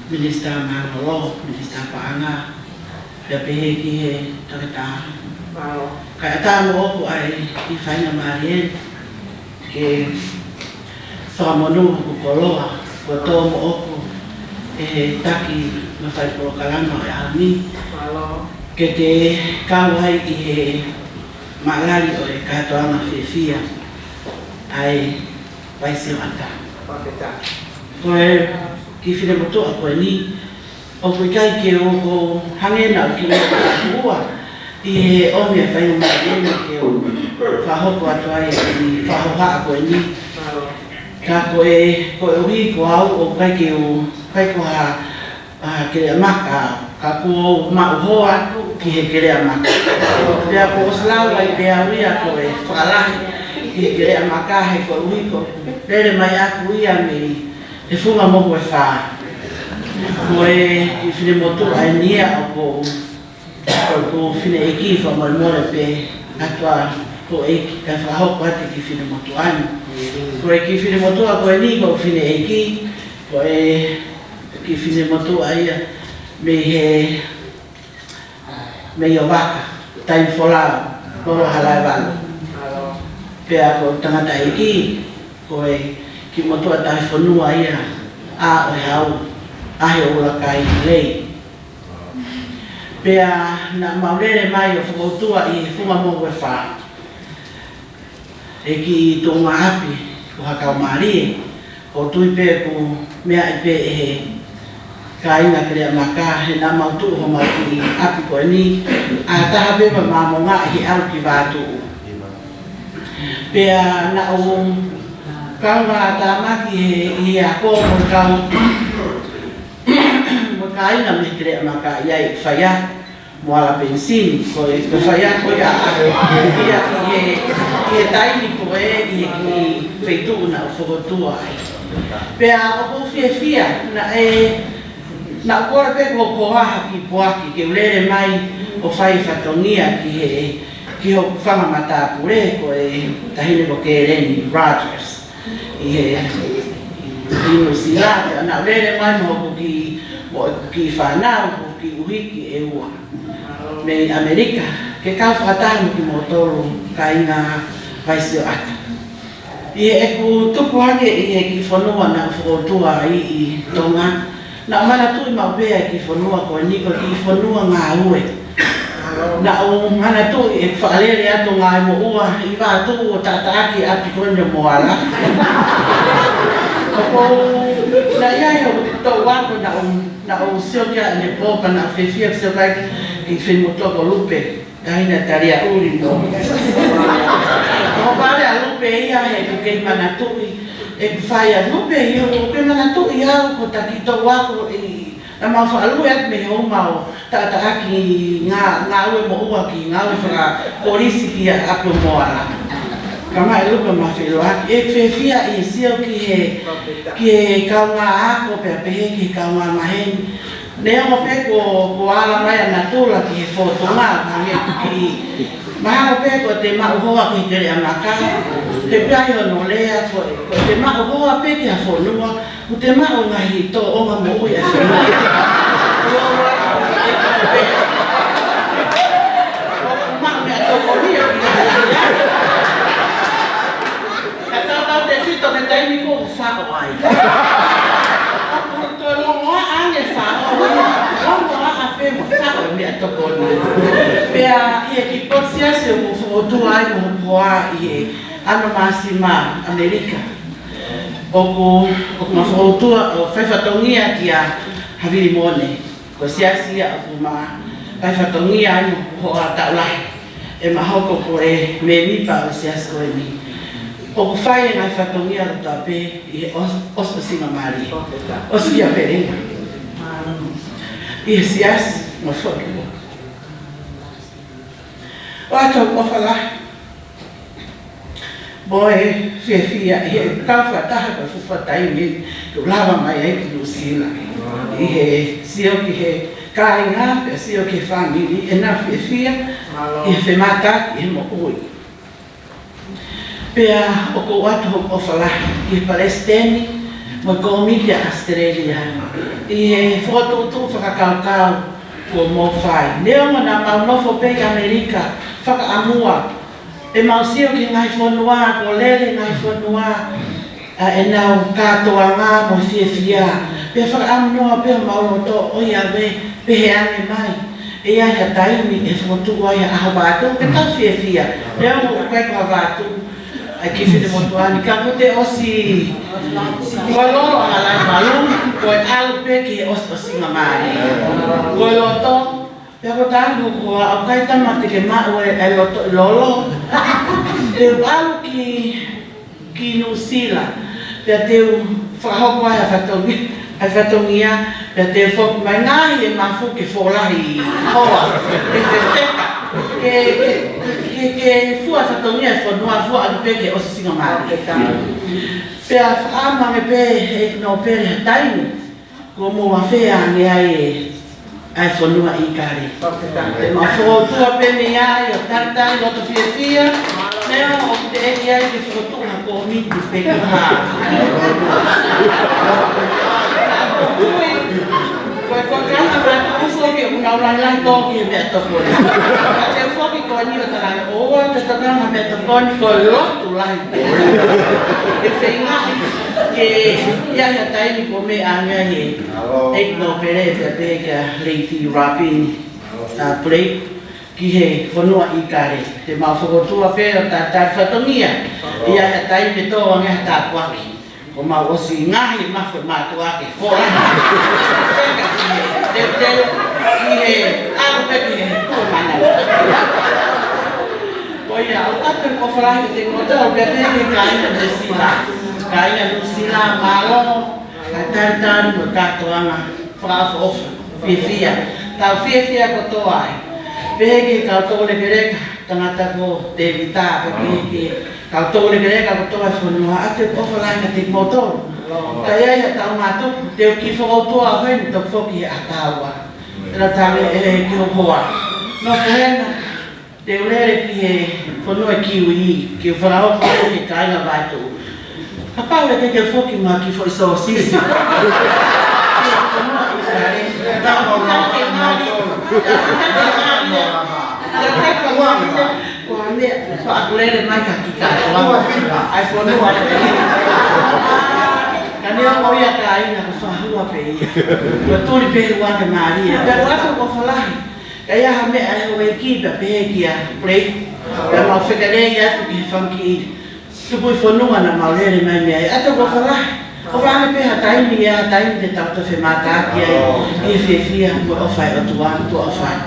Minister Mangolo, Minister Paanga, the Beheki, Tata. Kaya tamo ko ay ifay na marian ke famonu ko koloa ko tomo ko taki mafai ko kalama ya ni ke te kawai magali o ka to ama fifia ai vai se mata ko kifile moto ko ni o ko kai ke o hangena ki o i o me fai uma ni ke o fa ho ko atoai ni fa ho ha ko ni ka ko wi ko au o kai ke o kai ko ha ke maka ka ko ma ho atu ki he ke maka ya ko slau lai pe wi ko fa la ki ke maka he ko wi ko dere mai aku ia me e funga mo ko fa ko i fine moto ai nia o ko fine eki fa mal mole pe atwa ko eki ka fa ho pati ki fine moto ani ko eki fine moto ko ni ko fine eki ko ki fine moto ai me yo vaca tai fola ko hala ba pe ko tanga tai ki ko ki moto ta fonua ia a o hau a he ora kai lei pea na maurere mai o whakautua i funga mongo e wha. E ki tonga api ko hakau marie, ko tui pe ko mea i pe e he ka inga krea maka he na mautu ho mai ki api ko e ni a taha pepa mamonga i au ki vātu. Pea na o kaunga ta maki he a ko mo kau mo ka inga me krea maka iai whaia moala pensini ko e whaia ko ia e taini ko e ki feitu na o whakotua ai. Pea o ko fia na na kora pe ko koha ki poaki ke ulere mai o whai whatongia ki ho whangamata pure ko e tahine ko ke Reni Rogers i Ino sila, ana lele mai mo ki whanau, ki uhiki e ua. Me Amerika, ke kau whakatamu ki motoro ka inga vaisio ata. I e ku tupu hake i e ki whanua na whakotua i tonga. Na mana tui maupea ki whanua koe niko ki whanua ngā ue. Na o mana tui e whaalere ato ngā mo ua i wātu o tātaaki api koe moala. Ko na iai o tau wako na o siokia ne popa na whewhia siokai ki whenmotoko lupe. Kaina taria uri no. Ko pare a lupe ia he ku kei mana tui e ku whai a lupe i o ke mana tui au ko taki tau wako i na mau whaalu e me o mau tātaaki ngā ue mo ua ki ngā ue whaka orisi ki a apu moala. Kamai lupa mawhiro aki, e whewhia i sio ki he kaunga ako pe pehe ki kaunga maheni. Nea mo pe ko ala mai ana tula ki he whotonga, ki maha pe ko te mauhoa ki te rea maka, te piahi o no lea ko te mauhoa pe ki a whonua, ko te mau ngahi tō onga mo ui a whenua. Ko mau mea tō koria ki te fito que tem me com faco aí. Tô longa ane faco, longa a pemo faco me atopone. Pea e que pode ser se o foto aí no poa e ano máxima América. O uma foto o fefatongia que a havilimone. Ko siasia uma fefatongia no poa ta lá. E mahoko ko e me mi pa sias ko ni. O ku whai ngai whatongia o tape i oso singa mari. Oso ia perenga. I sias mo whaki. O ato o whala. Boe whia i he kawha taha ka whuwhatai me ku lawa mai ai ki Lusila. I he sio ki he kāinga, pe sio ki whamiri, e nā whia i he whemata i he mo ui. Pea o ko watu o whala i Palestine, mo ko milia Australia. I e whakatutu whakakaukau ko mo whai. Neo mana mau nofo pe Amerika, whakaamua. E mau sio ki ngai whanua, ko lele ngai whanua. E nau katoa ngā mo whia. Pea whakaamua pe mau roto o ia we, pe he ane mai. E ai a taimi e whakatu ai a aho wātu, pe tau whia. Neo mo kai kua wātu. Ai ki white motuani, ka kote osi koe loro a lai malu, koe alu pe ki osi singa mai. Koe loto, pia ko tangu ko au kai tamate ke mau e loto lolo. Te alu ki Nusila, pia te whakahoko ai a whatongia, pia te whok mai ngai e mafu ke wholahi hoa, e te teka. Ke fua whatongia e whanua fua anu pe ke osi singa mai. Pea whaama me pe e no pere taimi, ko mua whea nge ai whanua i kare. Te ma whotua pe me ai o tartai loto whia, mea o te eki ai ke whotua ko miti pe ke haa. Koe kanga rata ufoki o kuna ulangai toki e mea tokore. Te ufoki koe ni o tarai oa, te takanga mea tokoni koe lotu lai. E whaingahi ke iaia taini ko me anga he ekno pere te pēkia leiti rapini plate ki he whanua i kare. Te mau whakotua pēra tā whatongia iaia taini toa ngea tā kuaki. O mau osi ngahi mawhi mātu ake whoraha. Te i he aru pepi he kūmana. Ko ia, o atu ko wharahi te kotau pepi he kāina Lusila. Kāina Lusila malo, ka taritari mo kātoanga whaafu ofu, whiwhia. Tau whiwhia kotoa ai. Peheke kautole kereka, tangata ko te vita pepi kautole kereka kotoa whanua atu ko whalainga te motoru. Ka iaia tau mātuku, te o ki whakautoa hoi tok whoki a tāua. Tera tāme e ki o hoa. No whahena, te ulere ki he whanua kiwi i, ki o whanahoko e kāinga vātu. Apa le ke foki ma ki foi so sisi. So aku le mai ka kita. Ai fo no wa. Kani o ia ka ina so hua pe. Ko tori pe wa ka Maria. Pero ato ko falai. Kaya hame ai o ki pe pe ki a play. Ya ma fekare ya ki funky. Tupu fonua na maulere mai mai. Ato ko falai. O vale pe hatai ni ya hatai de tauta fe mata ki ai. E fe fia ko o fai o tuan to o fai.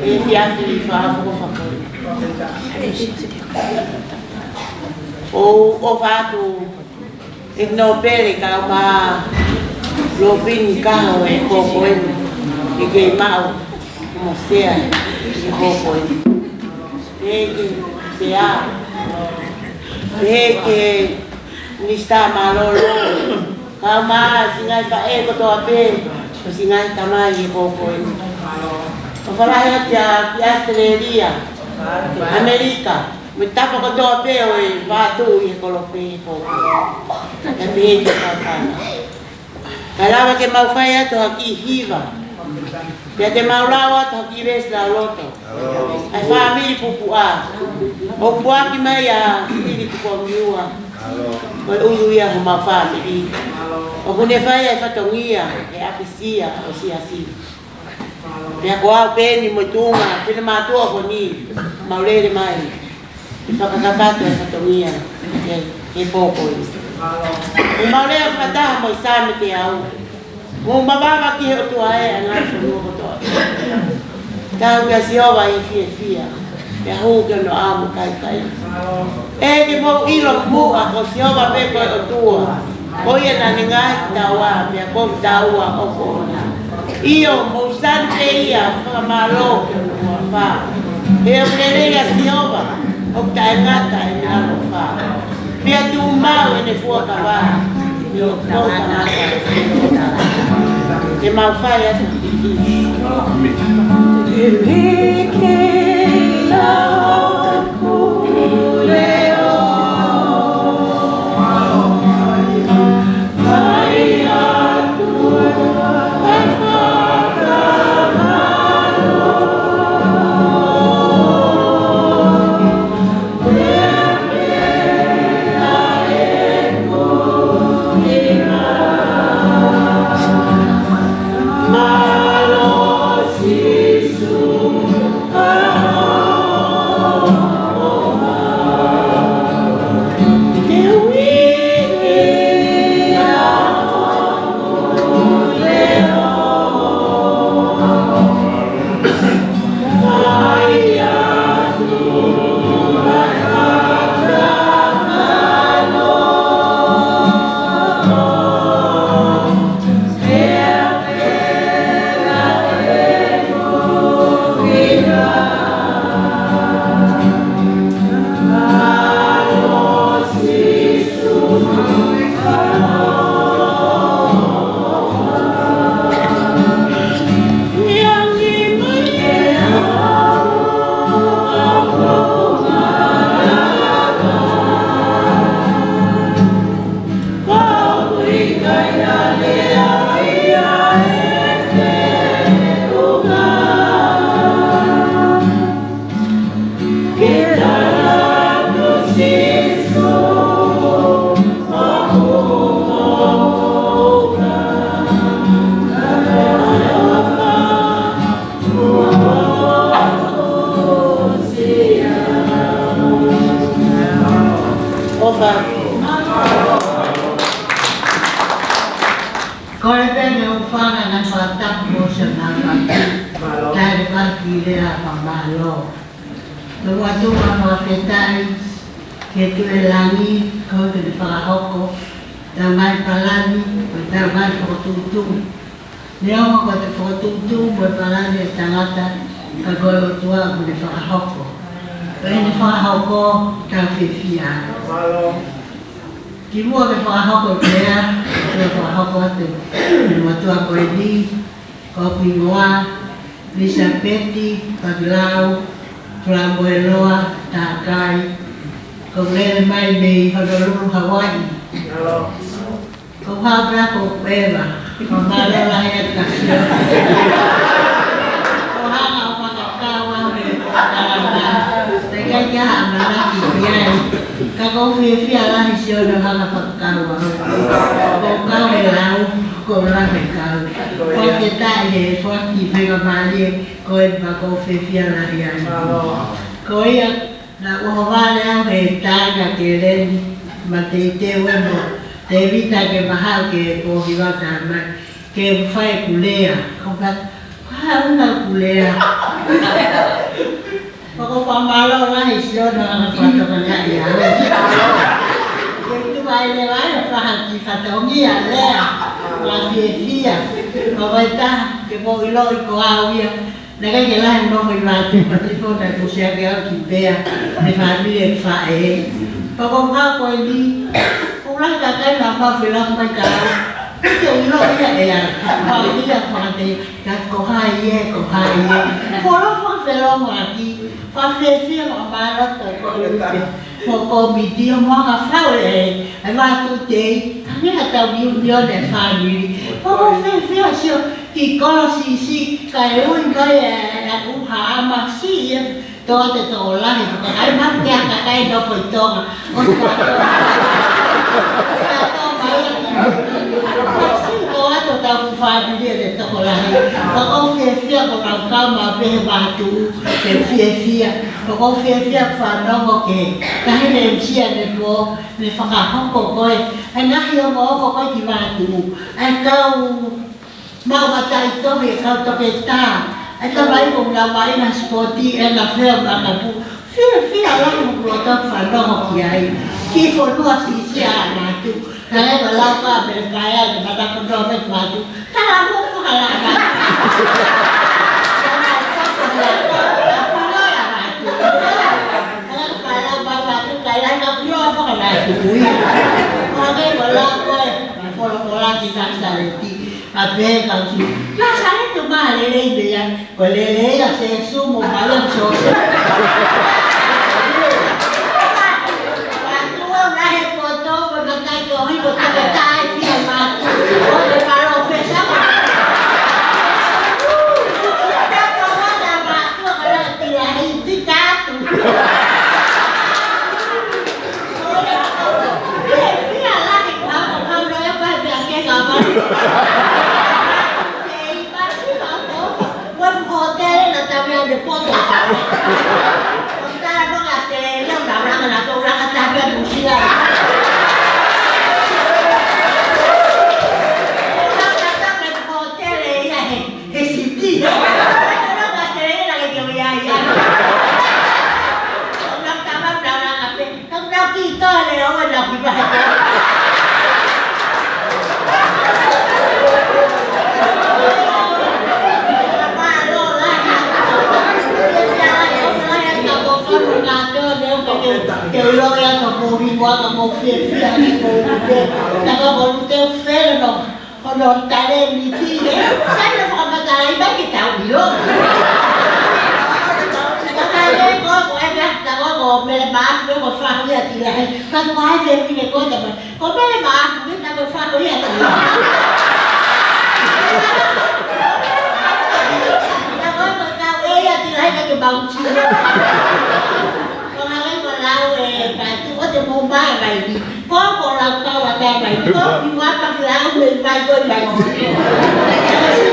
E fiafi fa fo fa o fato igno pere ka ma lo bin ka e ko ko e ke mau mo sea ko ko e sea que ni está malo ka ma singa fa e ko to ape singa tamai ko ko o fala ya Australia America me tapa ko to pe o va tu e ko lo pe ko e me te papa kala ke mau fai to aquí hiva ya te mau lawa to aquí ves la loto ai family pupua o bua ki mai ya ili ko miua o uia ma family o kune fai e fatongia e apisia o si Pia koa peni mo tunga, pina matua ko ni maulere mai. Whakakakato e whatongia e pōko i. O maulere whataha mo i sāme te au. Mo mawawa ki o tua e angai whanua ko toa. Tau kia siowa i fia. Pia huu kia no āmu kai. E ke mo ilo mua ko siowa peko e o tua. Ko ia nani ngai taua, pia kom taua o kona. Io mo sante ia fa malo ko fa e o prelega siova o taingata e na fa pia tu mau ne fua ka va io no ka e mau fa ia Lisa Peti, Paglau, Flamboeloa, Takai, kau lele mai nei Honolulu, Hawaii. Kau habra kau peva, kau malala hea kasio. Kau hanga o whakakawa me karanga, te kai kia amalaki piai. Ka kau whiawhia lahi sio no hanga whakakawa. Kau kau e lau, kau lahi kau. Kau te tae he whaki whenga malie, kau e kau whiawhia lahi ai. Kau ia na uhovale au he tāga ke reni, ma te te wemo, te vita ke mahau ke pohi wata mai, ke whai kulea. Kau ka, wha unga kulea. Kau pamalo lahi sio na whataka ngai au. Ke tua ele wai whahaki whatongi a lea, la whiawhia. Kau vai taha ke pohi loi ko au ia. Naka ke lahi moho I wātu patiko na kusia ke au ki pēa me whāmire ki whae. Pako ngā koe ni, kūrai ka kai ngā whawhilang mai ka au. Ke ilo ia e a whai ia whāte, ka kohai e, kohai e. Koro whawhelong aki, whawhewhia ngā mārata ko upe. Ko miti o mga whau e, ai wātu tei, kanea tau miu ne whāmiri. Pako whewhia sio, ki kolo si kai ui kai e uha ama si e toa te tō lahi tuka kai makia ka kai no poi tonga o si ko ato tau whāpiri e te toko lahi ka kou whiawhia ko kau kauma pehe wātu te whiawhia ka kou whiawhia whanongo ke kahi ne msia ne po ne whakahoko koe e ngahi o mo koe ki wātu e kau mau matai tohe kau toke tā. E ka mai kong la mai na spoti e na whea makapu. Whia lau mukua tau whanongo ki ai. Ki whanua si a mātu. Ka rewa lau ka Amerikaya ni matako nome mātu. Ka la muku hala mātu. Ka mai sako hala mātu. Ka lau mai mātu ka ilai ka pio whakanatu kui. Ka rewa lau koe. Ka wholokola ki tāsareti. A pēr kau si, la sare tu maha lelei bea, ko lelei a se sumo malam soso. Patua nahe koto, ko nakai tohi, ko takatai fia matu, ko te paro fesama. Kata wada matu, kala tilahi tikatu. Fia lagi kau noya pa bea ke kamar. De foto. Kita no gasté, no hablamos la cobra hasta que Lucía. No gasté el hotel ella es sitio. No gasté la que voy allá. No estaba hablando, no quito le doy la pipa. Que lo vean como igual como fiel ni como que la voluntad enfermo con los talentos y sai la forma dai ba che ta io la go me le ma no fa io ti la quando vai per fine cosa come le ma mi sta per fare io la go ta ella ti la che bauci mo ba vai đi có còn là câu là ta vậy có đi qua trong lão người vai quên lại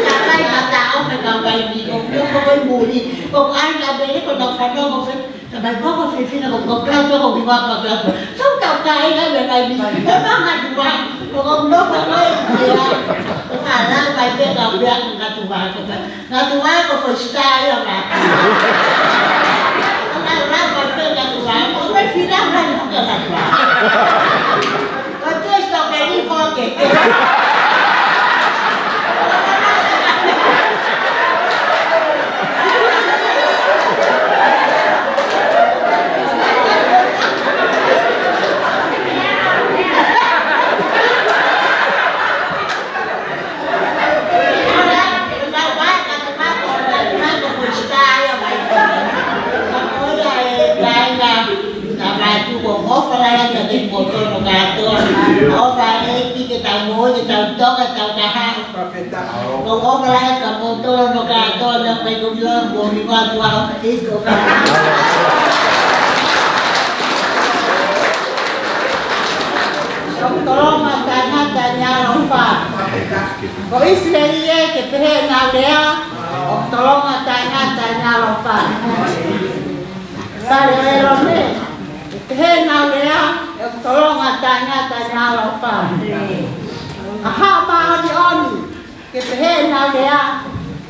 cả tay mà tao phải cầm vậy đi không có mùi đi còn ai làm về đấy còn đọc phải đâu không phải bài có phải phi là còn cao cho còn đi qua cầm là không cầm tay cái về này đi nó hai chục vạn còn ông đó không ơi thì là khả năng bài kia cầm việc là chục vạn còn phải style là không phải phi lắm hay không cần thật quá còn tôi đọc cái đi con kể po ngofa la ya de po to no gato. Ofa e ki ta mo ye ta toka ta ha. Profeta. Ko ngofa la ya ka po to no gato na pe ko yo mo ni wa wa e ko fa. Tolong tanya lupa. Ko Israel ke pehe na lea. Tolong tanya lupa. Sare lone. Pehe na lea. Tolong tanya lupa. Aha ma oni. Ke pehe na lea.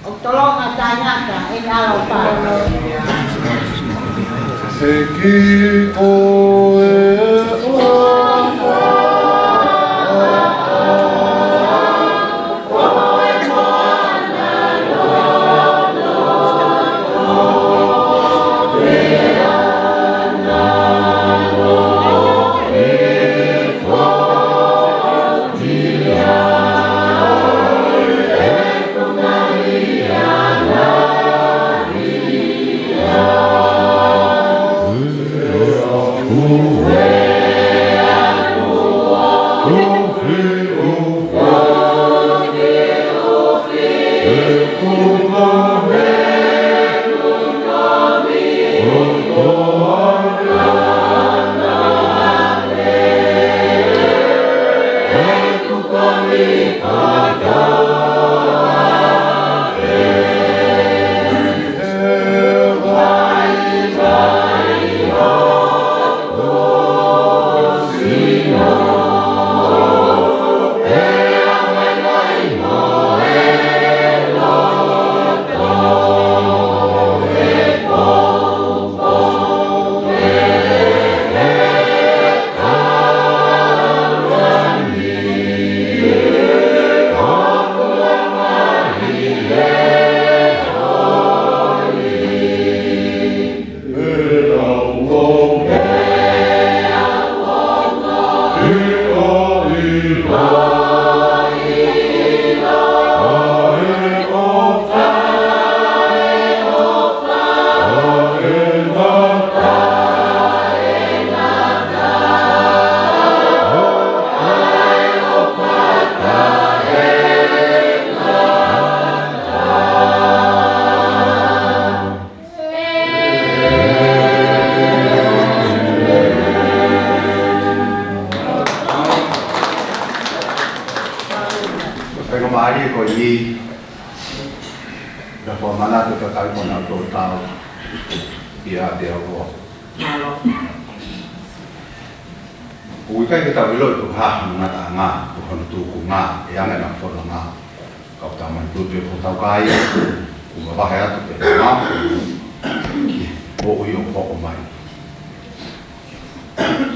Tolong tanya lupa. Seki o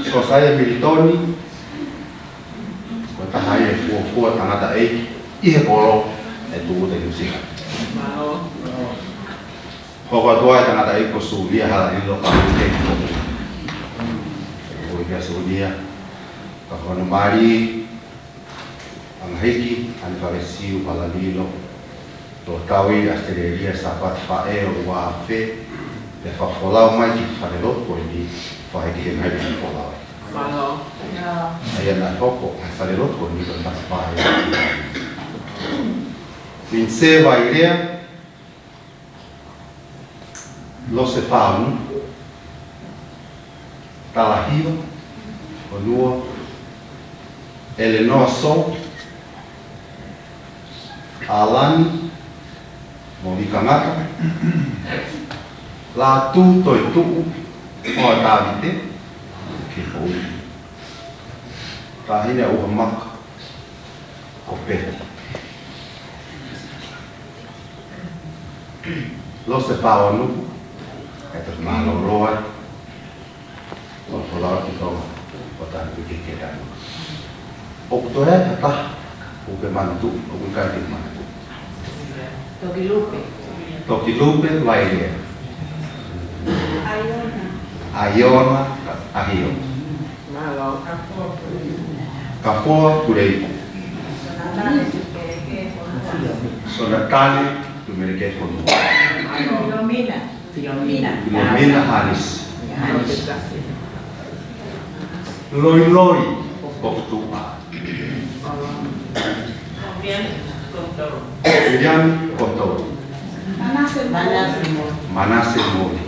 so saya militoni ko tahaye fu tangata ihe kolo tu te musika ko tua tangata ko sulia hala ni lo ka te ko ya sulia ka kono mari ang heki an faresiu palalilo to tawi asteria sapat fae wa fe de fa folau mai ki farelo ko ni fa heki mai de folau Malo. Ayan na poco, farelo ko ni don pas fae Vince Vairea lo se faun Talahiva Onua Eleanor So Alani Monica Ngata La tu toi tu o Davide ke foi Tahina o mak Kopeti Lo se faun Etos malo roa o folar ki to o tan ki ke dan o to ya ta o ke mantu o ka ki mantu Tokilupe Vairea Aiona Ahio Malo. Kafoa Purei Sonatale Tumerike Fono Filomena Haris loi loi ko tua Vian koto Manase Moni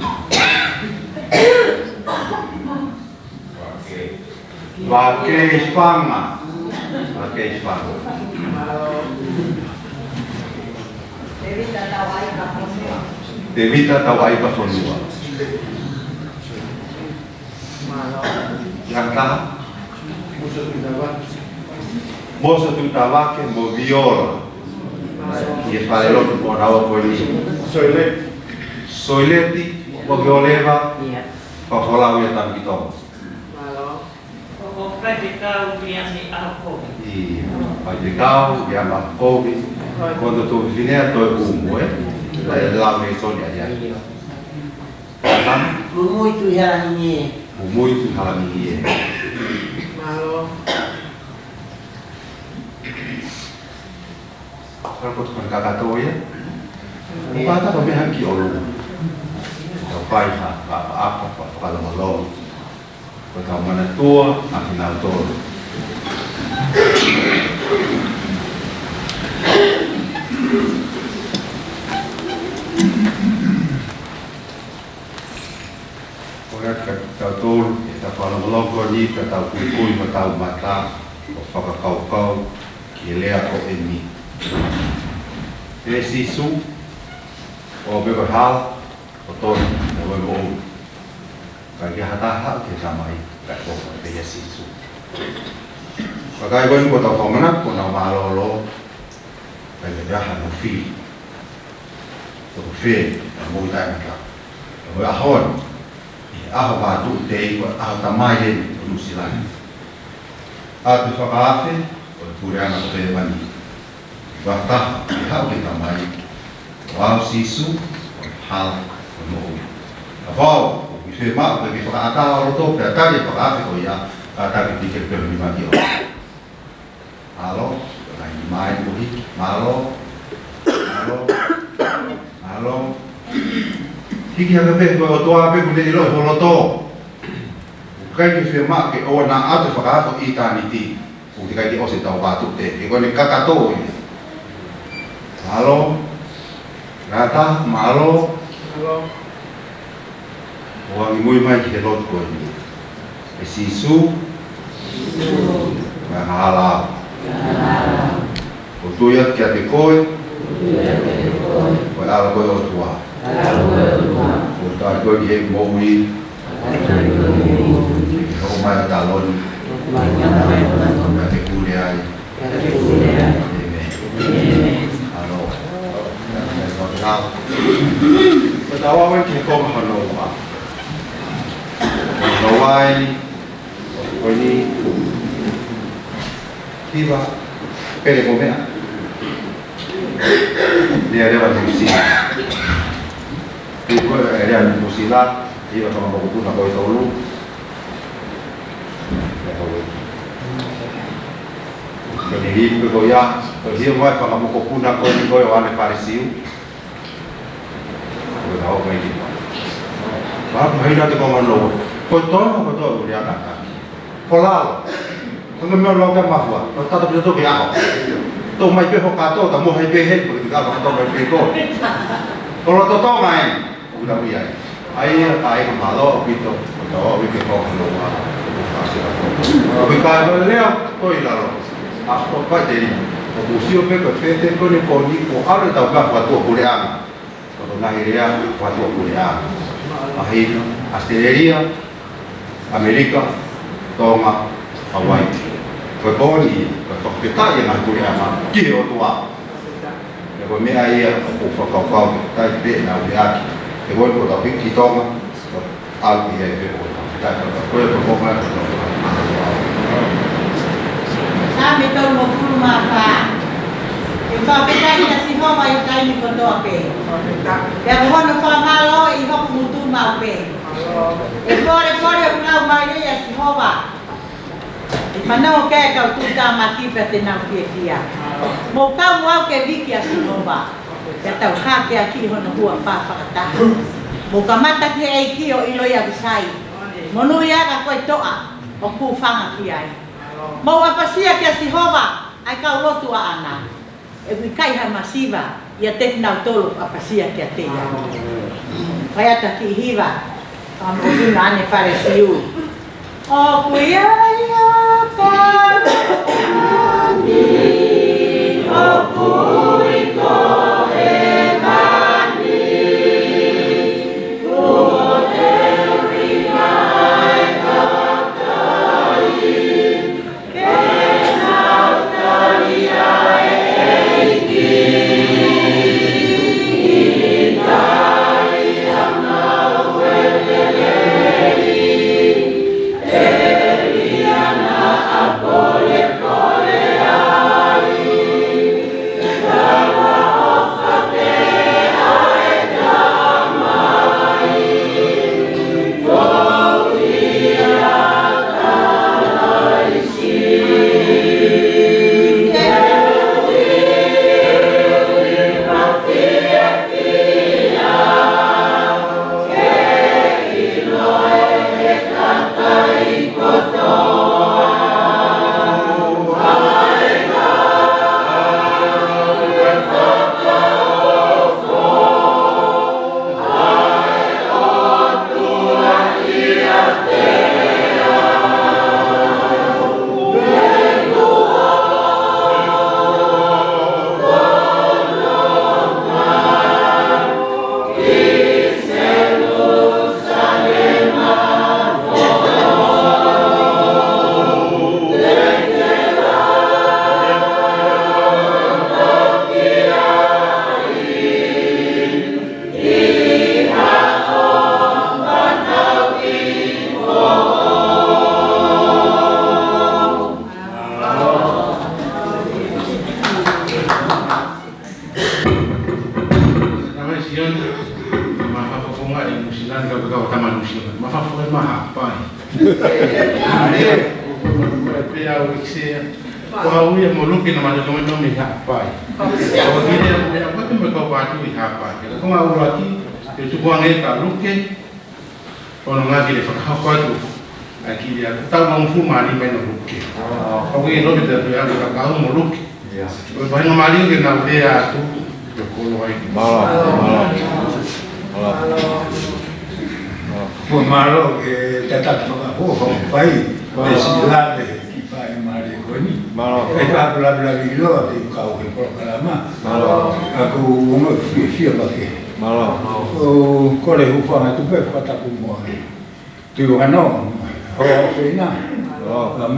Vake Spanga Devita tawai ka fonua Yanta Mosa tu tawake mo viola Ia fare lo po rawa po ni Soileti po violeva pa folau ia tam kitong Iya, Pagkikao, yang Covid, quando tu vieni a toi comunque, la menzogna di anni. Muito halangi. Muito halangi. Malo. Kalau kau tukar kata tu ya, apa tak kami haki orang, apa kalau malu, kalau mana tua, aku nak tahu. Orang kata tahu, kita kalau malu ni kita tahu kui tahu mata, apa kau kilea kau ini. Sisu, o bego hal, o ton, o bego o. Kaya hataha kita mai, kaya kaya sisu. Kaya ko tahu mana ko na malolo, kaya jahan o fi, o fi, mo tayo ka. O ahon, ahwa tu tei, ahwa tamayin, o nusilan. At fakafe, o puriana o mani. Bata hal kita mai wau sisu hal mo avau se ma pergi fakata auto data di fakata ko ya kata dikit ke lima dia halo lagi main buhi halo hiki ha pe ko to ape ko de lo to kai ki firma ke o na atu fakata itaniti o dikai di ose tau batu te ko ni kakato Malo, rata, malo, orang imui mai kita lot kau ini. Sisu, mahala. Utuyat kia tekoi, kau ala kau otua. Utar kau dia moui, kau mai talon, kau tekuliai. Pertama kita kau Hanoi, ini tiba, pele komea, dia ada musik, tiba ada musilah, tiba sama buku nak kau tahu, jadi hidup kau ya, dia buat kalau buku nak kau ni kau yang ada parisiu. Tahu kayak gitu. Bapak hari nanti kau mana? Kau dia kata. Kalau, kau memang lakukan mahwa. Kau tak bisa tu biar. Tu mai pergi kato, tak mau hai pergi. Begitu apa kau pergi kau? Kalau tu tahu main, udah biar. Ayah kemalu gitu. Kau bikin kau keluar. Bikin lewat kau ilalah. Aku kau jadi. Kau musim pergi kau ni kau ni kau ada tahu apa tu kuliah. Nahiria watu wa Korea, ahino, Australia, Amerika, Tonga, Hawaii. Kau poni, kau kita yang nak Korea mah, kira tua. Kau ni ayah, kau tapi nak lihat. Kau kau tapi kita mah, albi ayah kau. Tapi kau mah. Kami tahu mau rumah apa. Ibu kita ini si Homa itu ini kotor pe. Yang mana famalo ibu mutu mau pe. Ekor pulau mai ya si Homa. Mana okey kau tu dah mati petenang dia. Mau kau mau ke biki si Homa. Ya tahu hak ya kiri mana buat apa kata. Mau kamata ke kio ilo ya bisai. Monu ya kau toa. o ku fanga ki ai mau apasia ki si hova ai ka lotu ana e wi kai ha masiva ia te nau tolu apasia ki te ia vai ata ki hiva ka mo ni ane fare siu o ku ia pa ni o ku ko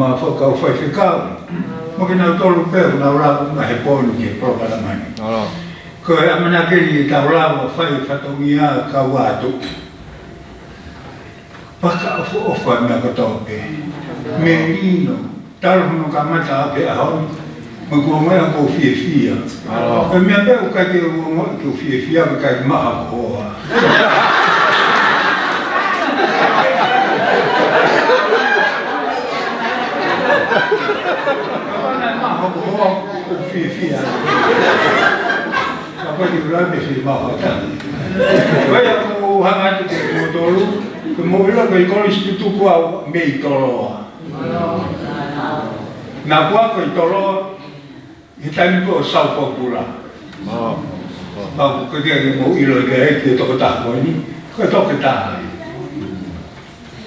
ma fo ka fo fi ka mo ke na to lu pe na ura ma he po ni ke pro para mani ko amana ke ni ta ura mo fa fa to mia ka wa to pa ka fo fa na ka to pe me no tal no ka ma ta pe a ho mo ko ma ko fi fi ya ko mi pe o ka ke mo ko fi fi ya ka ma ha ko Fia. Apa di bulan mesti mahu kan? Kaya mau hangat itu mau tolu, mau bilang kau kalau itu kau mei tolo. Nak kau tolo, kita ni kau saupo pula. Aku kerja mau ilo gaya kita tak kau ni, kau tak kita.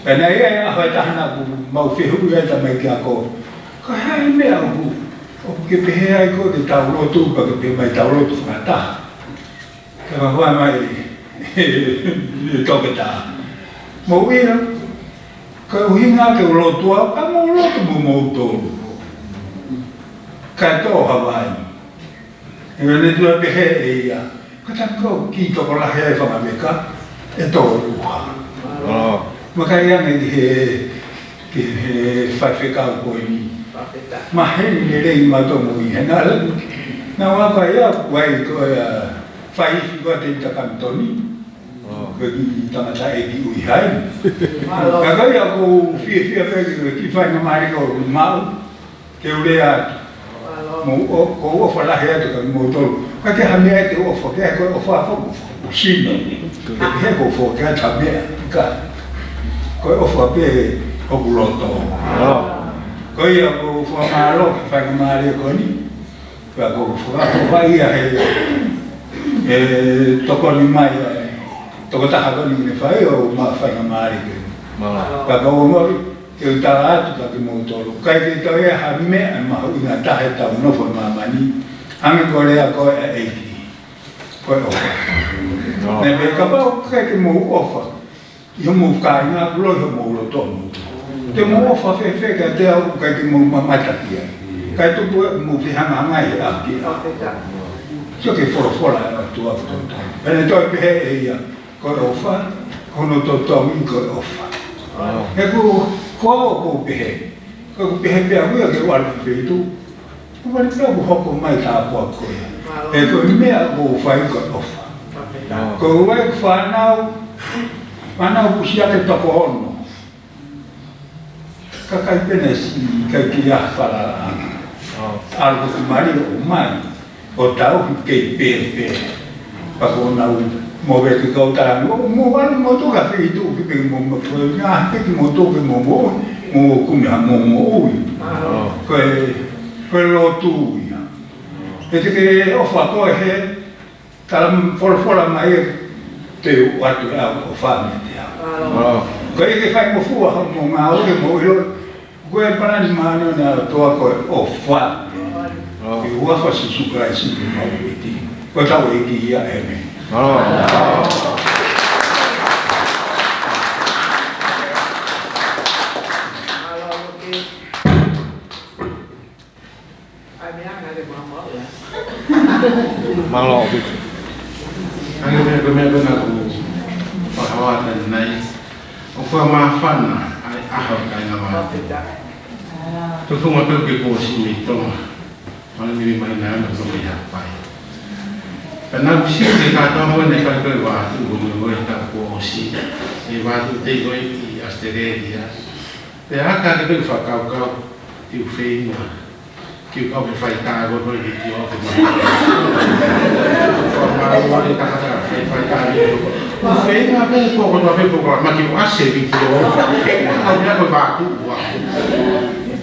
Karena ia apa tahan aku mau fihu dia tak mai kau. Kau hai me aku. Porque pehe ko de taulo tu pa ke mai taulo tu ngata. Ka wa mai to ke ta. Mo wi na. Ka wi nga ke lo tu a mo lo tu mo to. Ka to ha vai. E ne tu pehe e ya. Ka ta ko ki to ko la he fa ma me ka. E to lu ha. Ma ka ya ne ke fa fe ka ko ni. Mahal ni rei mato mui henal na wa ka ya wai ko ya fai ko te ta kantoni ko di ta ta e di ui hai ka ka ya ko fi pe ki fai na mari ko mal ke ule ya mo ko fa la he to mo to ka ke ha me te o fa ke ko fa shi no ke ko fo ka ta me ka ko o fa pe o kuloto ko ia ko whamaro ki whakamare ko ni wa ko whakawhai a he toko ni mai toko taha ko ni whai o ma whakamare ko ni wa ko mori ke utara atu ka ki mōtoro kai ki tau e ha mea mahu inga tahe tau nofo mamani ame ko rea ko e eiki ko e ofa ne me ka pao kai ki mō ofa i homo whkai ngā kulo i homo ulo tonu te mō ofa whewhe ka te au kai ki mō mamataki ai kai tupu e mō whihanga ngai e api sio ke whora e atu au tonu pene toi pehe e ia ko e ofa kono tō tongi ko e ofa e ku ko pehe ko pehe pia kuia ke wala whitu ko wale pia ku hoko mai tā pua koia e ko mea ko whai ko ofa ko ue ku whanau pusia ke toko ono ka kai pene si kai ki a whala algo ki mari o mai o tau kei pepe pa ko nau mo ve ki kau tara mo wale mo toka whitu ki pe mo ngā pe ki mo toke mo kumia mo ui koe lotu ia e te ke ofa koe he tala whora mai e te watu e au o whame te au koe ke whai mo fua mo ngā ore mo ilo koe parani maano na toa koe o whame ki uafa si suka e si ke mau e ti koe tau e ki ia e me Malo gitu. Akhirnya benar-benar aku pahawatan naik. Aku maafan ai ahal kai nama. Tu cuma tu ke posisi itu. Malam ini mainan untuk apa? Karena usia kita tahu mereka berwaktu guru kita posisi. Di waktu itu di Australia. Dia akan berfakau di Ukraina. Kiu kau berfighter, kau boleh dia tu macam. Kalau mahu dia kata fighter itu, fighter apa itu? Kau apa itu? Macam asyik itu. Kau dia berbatu buat.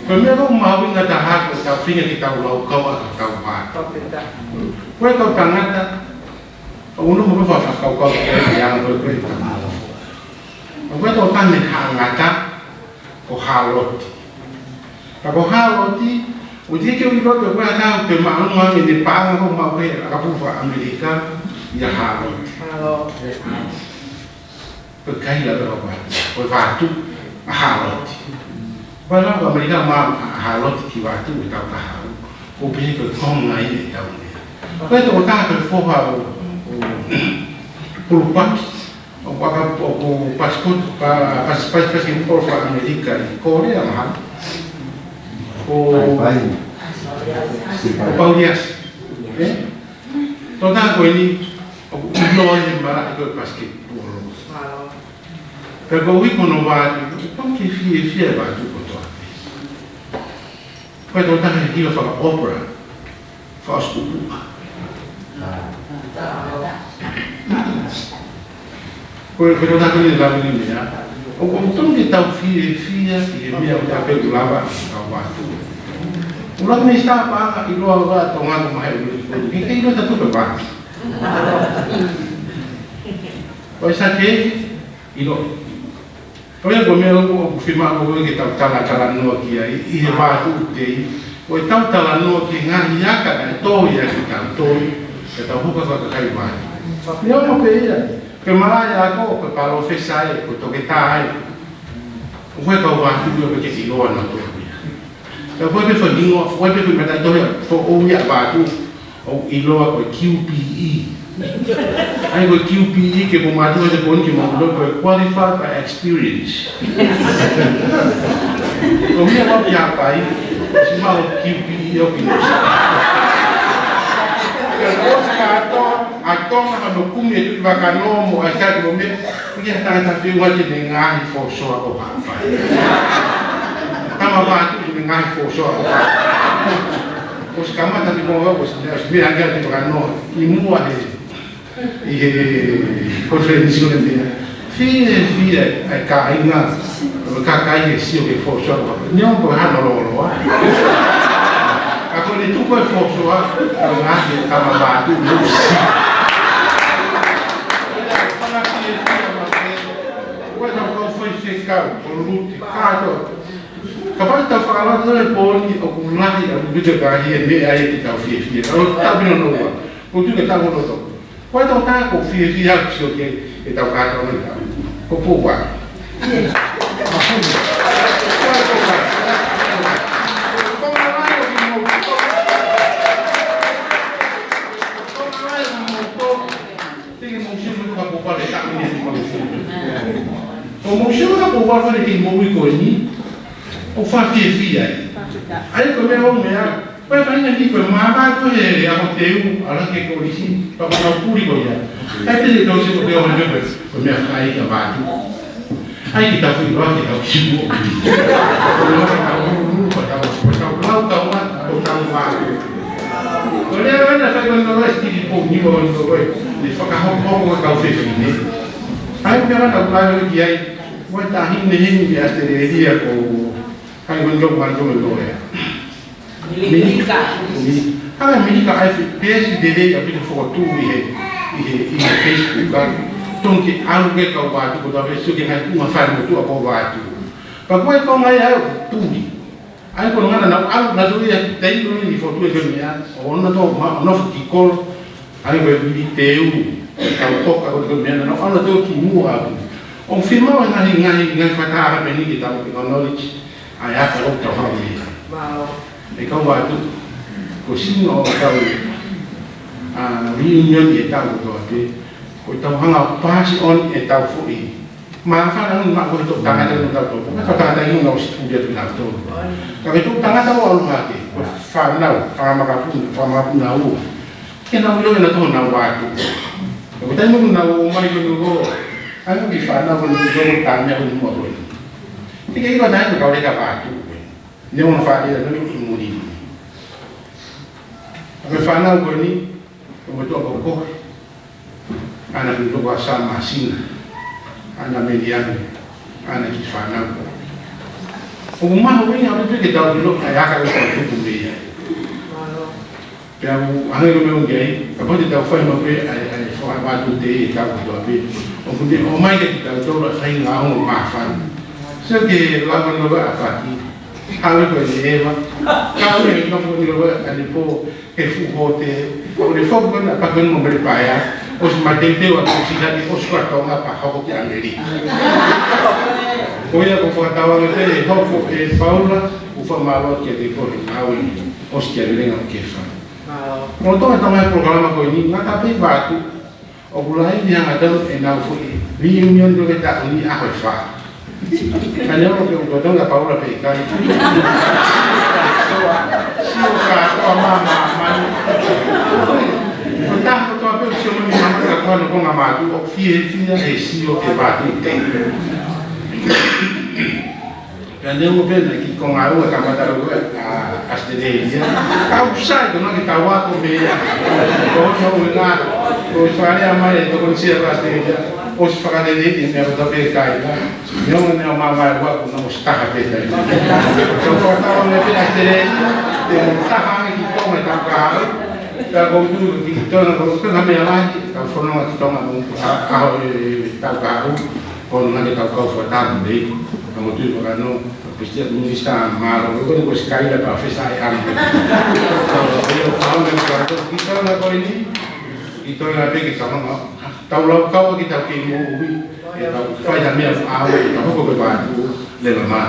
Kalau mahu ingat dah, kau punya kita ulau kau atau buat. Kau kau tangan dah. Unu mungkin kau yang berbeda. Kau tu tangan hangat dah. Kau halot. Kau haloti. O dia que eu digo que vai dar o tema um ano de paga com uma vez a capufa americana e a Harvard. Porque aí lá do lado, o vatu a Harvard. Vai lá o americano mas a Harvard que vatu e tal tá. O bem que com aí e tal. Vai to tá que for o pack o passaporte para que for para América e Coreia lá. O Paulias, toda a coisa o nome para que eu passe por lá. Pegou o ícone vai, como que fia vai tu por lá. Vai toda a gente fala ópera, faz tudo. Foi toda a coisa lá no dia. O como que tal fia e minha papel lá vai ao Ulang ni sta pa ilo ba tonga ko mai ni ke ilo ta tu ba o sa ke ilo o ya ko me o firma ko ke ta tala no ki ai I ba tu te o ta tala no ki nga ya ka to ya ki ta to ke ta hu ka kai ba ni o mo pe ira ke mala ya ko pa lo fe sai ko to ke ta ai o ka ba tu ke ilo na to Depois eu falei, depois eu fui para dentro, foi o ia batu, o ilo o QPE. Aí o QPE que o matu é bom que o qualified by experience. O meu nome já pai, se mal o QPE é o que não sabe. Os caras a toma no cume tu vai canomo, a cara do meu, porque está na fila de ninguém for só o rapaz. Tama batu di ngai foso apa. Os kama tadi bawa os biar agak di kano imu ada. Konferensi ko nanti. Fie ai ka ingat Kakai e sio ke foso não ko ha no lo ako le tu ko foso a nga ke kama ba tu no si Quando eu fui ficar com o luto, cara, acabou de falar não é poli ou com lá e o vídeo que aí é aí que tá o filho, eu tá vendo no ar, o tu que tá no outro, quando eu tá com o filho já que eu que tá o cara não tá, o povo vai, como chama o povo vai ter muito coisa, o fazia aí como é o meu, vai fazer aqui com mamãe com ele, a monteu, a lá que coisa, para não público já, aí ele não se pode olhar com minha aí que vai, aí que tá fui lá que tá o chico, olha olha sai quando nós temos pouquinho quando vai, ele fica com o café fino, aí o cara tá lá que aí vai estar rindo que a estereria com aí quando eu vou no é Milica ah Milica aí fez dele a vida foto e Facebook então que algo que eu bato quando a pessoa que vai uma faz muito a povo bato para qual como aí tudo aí quando não algo na sua tem no foto que minha ou não que cor aí vai me teu o coca quando minha não fala do que mua o filme na ninguém fatara bem que tá com knowledge aí a falou que tá mal e como vai tu cozinha ou tá a reunião de tal do aqui o tão hanga pass on e tal foi mas fala não vai tu tá não tá tu mas tá tá indo no estúdio do lado tapi tu tá tá o aqui fala não fala macapu não que não eu não tô não vai tu eu tenho não mais do ano di fana con il giorno cambia con il modo e che io andando con le capaci devono fare da noi in morire come fanno con lì come tu con cuore hanno più dopo a San Massina hanno mediano hanno chi fanno un umano viene a vedere che da un loco a casa con tutto via per anche come un gay a volte da fare ma poi ai fare tutte e capo do o mai que kita coba saya ngau maafan segi lawan loba afati hawe ko eva kau ni no ko loba alipo e fu hote o le fo ko na pa ko mo prepaya os matente wa ko sida di os ko to nga pa ho ki angeli o ya ko fa tawa te ho fo e paula u fa malo ke de ko hawe os ke le nga ke fa no to ta mai programa ko ni nga ta pe batu o bulai yang ada enau foi reunion do kita ini aku fa kanya ko ko do nga paula pe kai sio ka to mama mani ko ta ko to pe sio mi mama ka ko nga ma tu o fie e sio ke ba tu te kanya mo pe na ki ko nga o ka ma ta ro a estereia ka usai do nga ki ta wa ko me ko no nga o fare a mare do consiglio la estereia o fare le diti ne va per kai non ne ho mai guardato non sta a vedere so portavo le estereia sta anche chi come ta caro da conduco chi torna con la mia avanti da forno che torna con ta caro con una che ta cosa tanto dei come tu che no questi non sta male quello che scaglia per fare anche io famo che guardo chi torna con lì i torna perché stanno tau kau kita ke mo ui e tau fai da mia a e tau ko ba tu le mama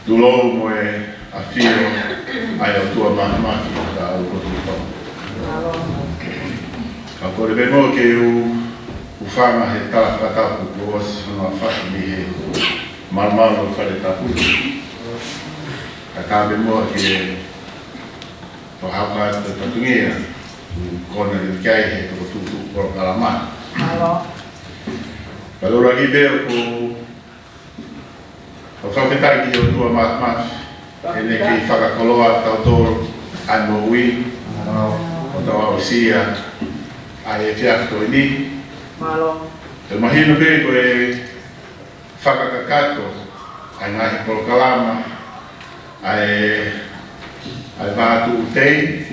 Tulo mo e a fio ai o tua mahmaki ka o kotu pa. Ka kore be mo ke u whanga he tala whakatapu ko osi hana whaki ni he marmalo whare tapu. Ka ka be mo ke to hapa te tatungia kona ni kai he to tutu ko kalama. Ka lora ki be ko o whawhetai ki o tua mat e ne ki whakakoloa tautoro ano ui o tau au sia a e whiafto i ni te mahino pe ko e whakakakato a ngahi polokalama a e vātu utei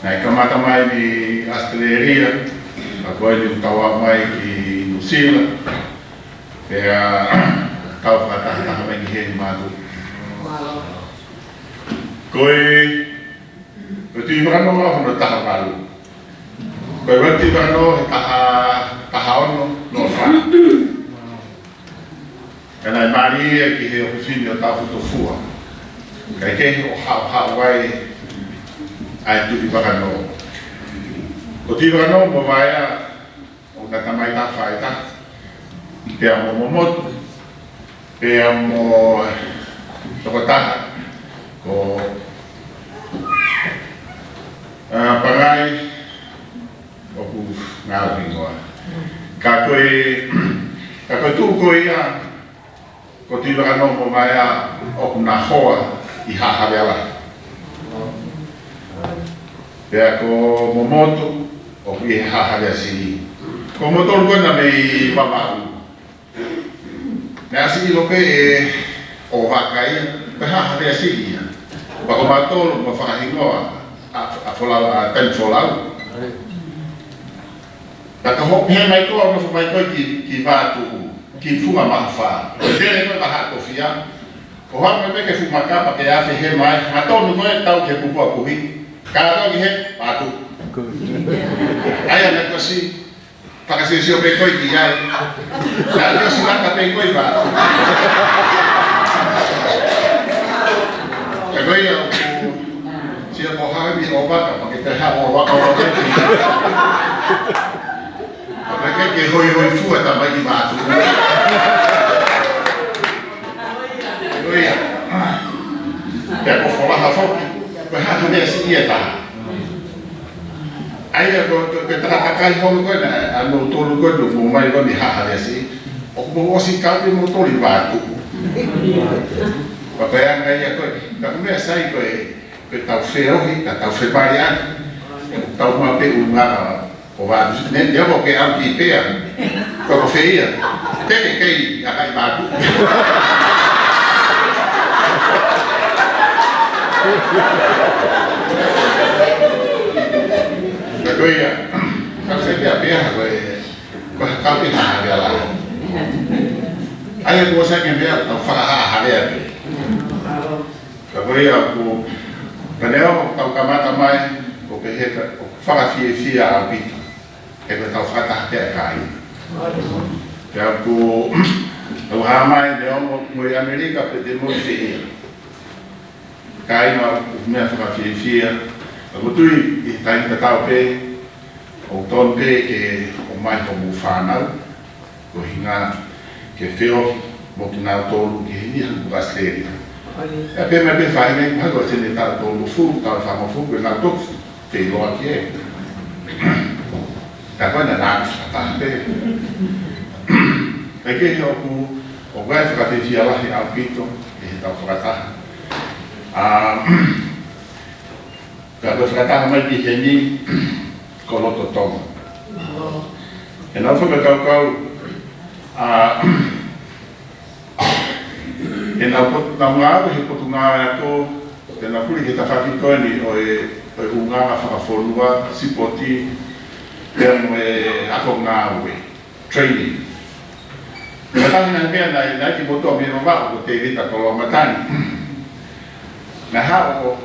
na i kamata mai ni Australia a koe ni utawa mai ki New Zealand pea tau whakataha mai ki heni mātu. Koe tui whakano mau hono taha waru. Koe wati whakano he taha ono no wha. Kanai maari e ki he ofisini o tau whuto fua. Kai kehi o hao wai ai tui whakano. Ko tui whakano mo waia o na tamai ta whaita. Pea mo momotu. Pea mo tokotaha ko pangai o ku ngāwi ngoa. Ka koe tū koe ia ko tui waka no mo mai a o ku nā hoa i hahare ala. Pea ko momotu o ku i hahare asi. Ko motoru koe na mei wamahu. Nea si lope e o wakai, pe hahare a sigi ia. Wako matolo ma whakahingoa a wholau a ten wholau. Taka hopi he mai koa ma mai koe ki vātu, ki funga maha whā. O tere koe maha kofia. O hapa me ke funga kapa ke awhi he mai, ma tonu koe tau ke pupua kuhi. Kāra toki he, vātu. Aia me kosi. Pakasisio pe koe ki ai. Nā teo silata pe koe wā. Ka koe ia sia po hawi o waka, pa ke te hao o waka o waka. Pa ke hoi fua ta mai ki mātu. Koe ia. Pea ko wholaha whoki, koe hata mea si ia taha. Aia ko takakai hono koe na ano tolu koe no mo mai wani hahare asi. O mo osi kapi mo toli wātu. Papaya ngai koe, ka mea sai koe tau wherohi, ka tau whemari ana. Tau mape unga o wātu. Ne mo ke au ki pea, ko wheia. Teke kei a kai wātu. Koia, ka se pia ko ka pi ha dia la. Ai ko sa ke dia ta fa ha dia. Ka koia ko paneo ko ka mata mai ko ke he ko fa fi a pi. E ko ta fa ta te kai. Ya ko o ha mai de mo America pe de mo fi. Kai no me fa fi Aku tui I tain tatau pe, o ton pe ke o mai ko mu whanau, ko hinga ke whio mo ki nā tōlu ki hini hangu Australia. E pe mai pe whaingai, mai ko tene tā tōlu fu, tā whango fu, ko nā tofu, te loa ki e. Ka koe na nāku whataha pe. E ke heo ku, o gai whakate fia lahi au pito, e he tau whakataha. Ka koe whakataha mai ki he ni ko loto tonga. E nā whakakau e nā ngāwe he potu ngāwe ako te nā puri he tawhaki koe ni o e unganga whakawhonua sipoti te mo e ako ngāwe training. Ka tangi mea nai ki motoa mea mawako ko te rita kolo matani. Nā hao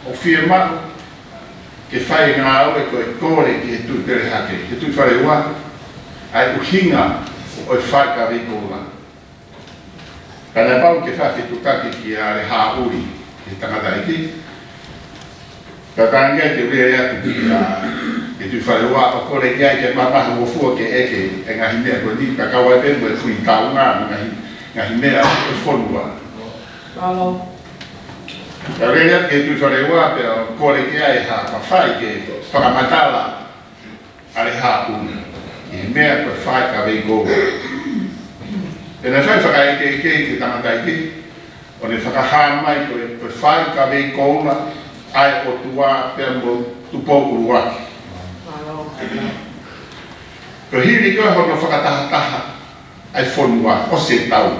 o whia mako ke whai ngā aue ko e kore ki he tui tere hake, he tui whare ua, ai uhinga o e whai ka rikola. Ka nai pau ke whai whitukake ki a re hā uri, he tangata iki. Ka tangia te rea atu ki a he tui whare ua, o kore ki ai ke mamaha o fua ke eke e ngahi mea ko ni, ka kawai pengu e fui taunga, ngahi mea e whonua. Alo. Ka rea ke tui whare ua, pe o kore ki ai ha mawhai ke whakamatala a re hā uri. I mea koe whai ka vei gōra. E nā whai whakaike ke tangata iki, o ne whakahā mai koe whai ka vei gōra ai o tua pēr mo tupou uruaki. Ko hiri koe hono whakataha ai whonua o se tau.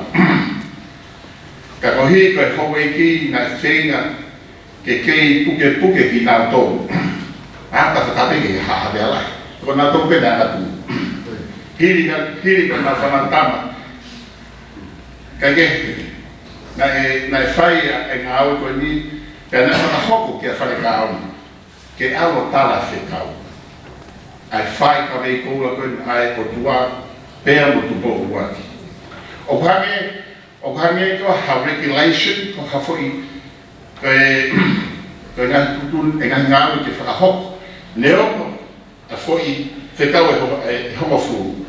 Ka ko hiri koe howe ki nā whenga ke kei puke ki nā tōu. Ata whakape ke haha mea lai. Ko nā tōu pēnā atu. Hiri koe nā whanantama. Ka ke nā whai e ngā au koe ni, pēr nā whakahoko ki a whare ka au. Ke awa tala whekau. Ai whai ka vei koura koe ai o tua pēr mo tupo uaki. O kahange ko ha regulation, ko ha fwoi koe ngā tutun e ngā ngāwe ke whakahoko. Leo a fwoi whekau e hongo furu.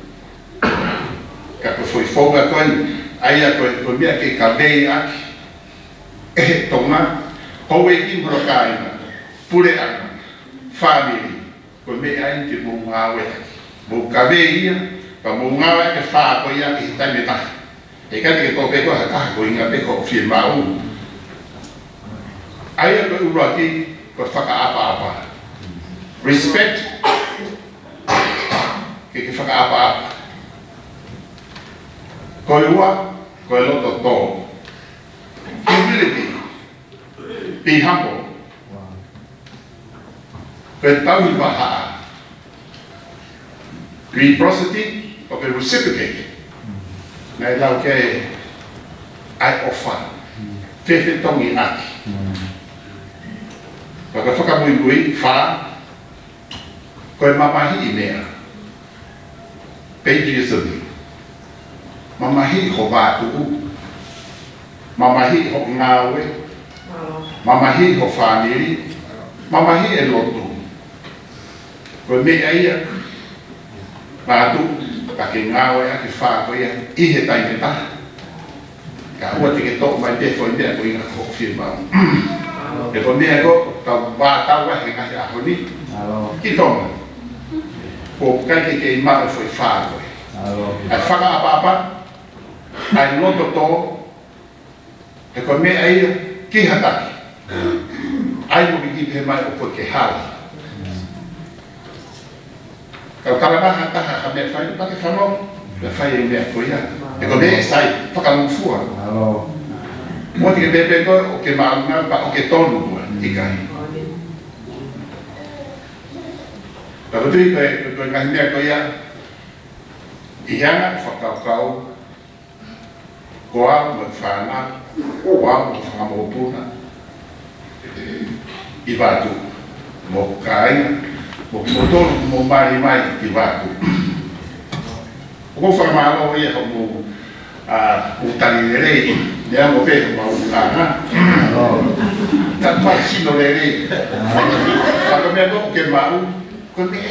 Ka koe fwoi whonga koe, aia koe mea ke ka vei aki. E he tonga, howe ki mrokaina, pure anga, family. Ko me ai ke mo ngawe mo kabeia pa mo ngawe ke fa ko ia ki tai meta e ka ke ko pe ko ha ko inga pe ko firma u ai ko uraki ko faka apa respect ke faka apa ko ua ko lo to humility be humble. Tau I waha. Reciprocity o ke reciprocate. Nai lau ke ai ofa. Fefe tongi aki. Waka whakamui wha. Koe mamahi I mea. Patriotism. Mamahi ho wātuku. Mamahi ho ngāwe. Mamahi ho whāniri. Mamahi e lotu. Koe mea ia, pātu, ka ke ngāwe a ke whāko ia, I he tai me taha. Ka ua te ke tō mai te whoi mea ko inga ko whirmau. E ko mea ko, tau wātaua he ngahi a honi. Ki tonga. Ko kai ke I maa whoi whāko e. Ai whaka apa, ai loto tō, e ko mea ia, ki hataki. Ai mo ki te mai o koe ke hala. Kau talaga taha ka mea whai, pake whanau, me whai e mea koe ia. E ko mea sai, whakamufua. Mo te ke pepe koe, o ke maunga, pa o ke tonu koe, I kai. Tapi tu kau ngasih dia kau ya, iana fakau kau, kau berfana, kau berfamopuna, ibadu, mau kain, mau motor, mau mai ibadu. Kau famalo ya kamu utang lele, dia mau pe mau utang, tak pasti lele. Kalau mereka ke mau, kau ni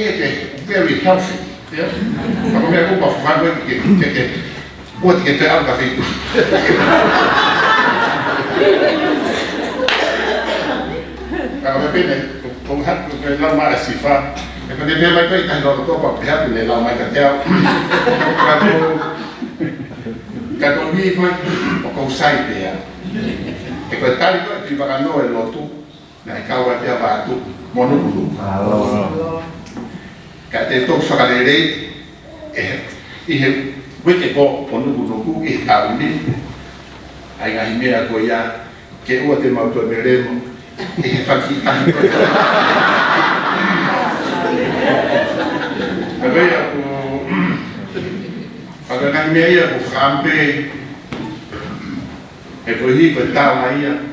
very healthy. Ya, kalau mereka buat buat kita angkat itu. Kalau mereka penghat lama sifat, kalau dia mereka ikan dorong tu apa pihak ni lama kerja. Kalau ni pun kau sai dia. Kalau tadi tu tiba kan no elotu, nak kau dia batu monobulu. Kata itu sekarang ini, bukan kau monobulu ini tahu ni, ayah ini aku ya, kau ada mau tu merem, fakir. Tapi aku, kalau nak ni aku sampai, aku ini bertahu ayah,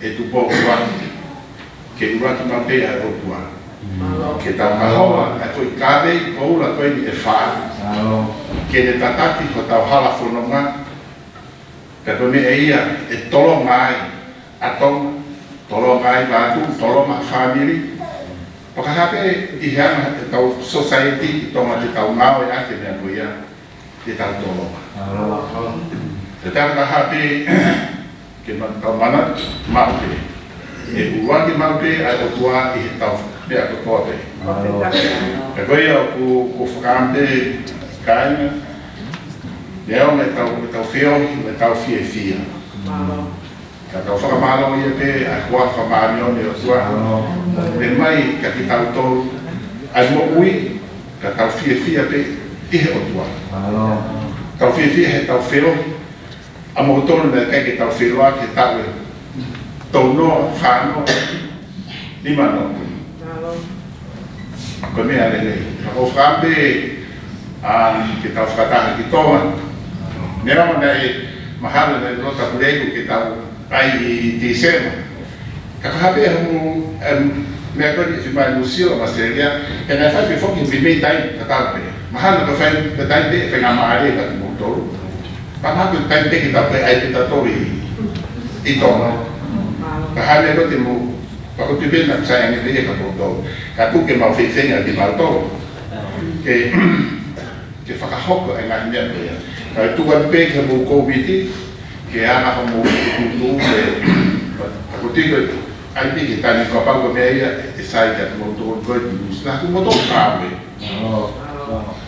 itu bawa, kau tu sampai aku buat. Kita mahu atau ikabe kau lah kau ini efar. Kita tatati kau tahu hal apa nama. Tapi ni ia tolong mai atau tolong mai batu, tolong mak family. Pakai HP ia tahu society itu macam tahu mau ya kita punya kita tolong. Tetapi HP kita tahu mana mau ni. Uang di mau ni atau tua ia tahu. Dia tu kau deh. Kalau aku fahamkan kain, dia orang tahu fia. Kalau faham malam ia pe, aku faham malam dia suah. Memang kita tahu aku ui, kalau fia pe, ia otua. Kalau fia tahu fia, amo tahu nak kita tahu fia kita tahu no, fano, di mana? Kami ada ni. Kalau sampai kita kata kita memang dari mahal dari kota Bulegu kita pergi di sana. Kalau habis mereka di Malaysia Australia, kenapa before kita beli time kata mahal nak find time deh pengamal ada kat motor. Padahal time deh kita pergi kita tahu itu. Kalau mereka timu Kalau tu nak saya ni dia kata tu, katu ke mau fixing di mau tu, ke fakahok ke engan dia tu. Kalau tu kan pe ke mau COVID, ke anak kamu dulu ke, aku tiga, IP kita ni kapal ke meja, saya kat motor ke dulu, lah tu motor kami.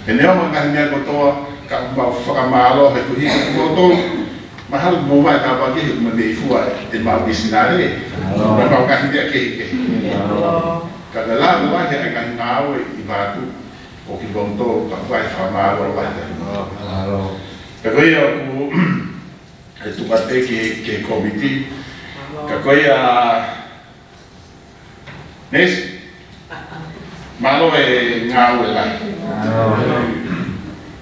Ini orang kan dia motor, kalau mau fakamalo, aku hidup motor. Mahal mobile kapal ke mendefuai di mau bisnare, mau kan dia ke. Kalau lalu lah yang akan mau ibadu, oki bonto, kapal famalo lah. Kalau ya aku itu mati ke komiti, kalau ya nes malo ngau lah.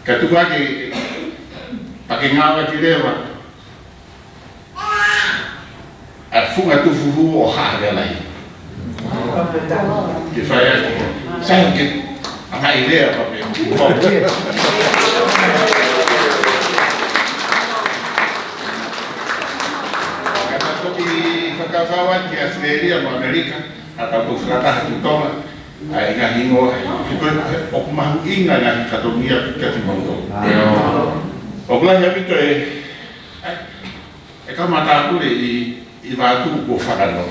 Kalau lagi pakai ngau lagi lewat. Funga tu fuhu oha dia lagi. Saya mungkin anak ide apa ni? Kata tu di kawan di Australia, Amerika atau Selatan itu, ayah hingo, itu aku mahu ingat yang kata dia kasi monggo. Oklah ya itu kalau mata aku di ibadu ko faralo.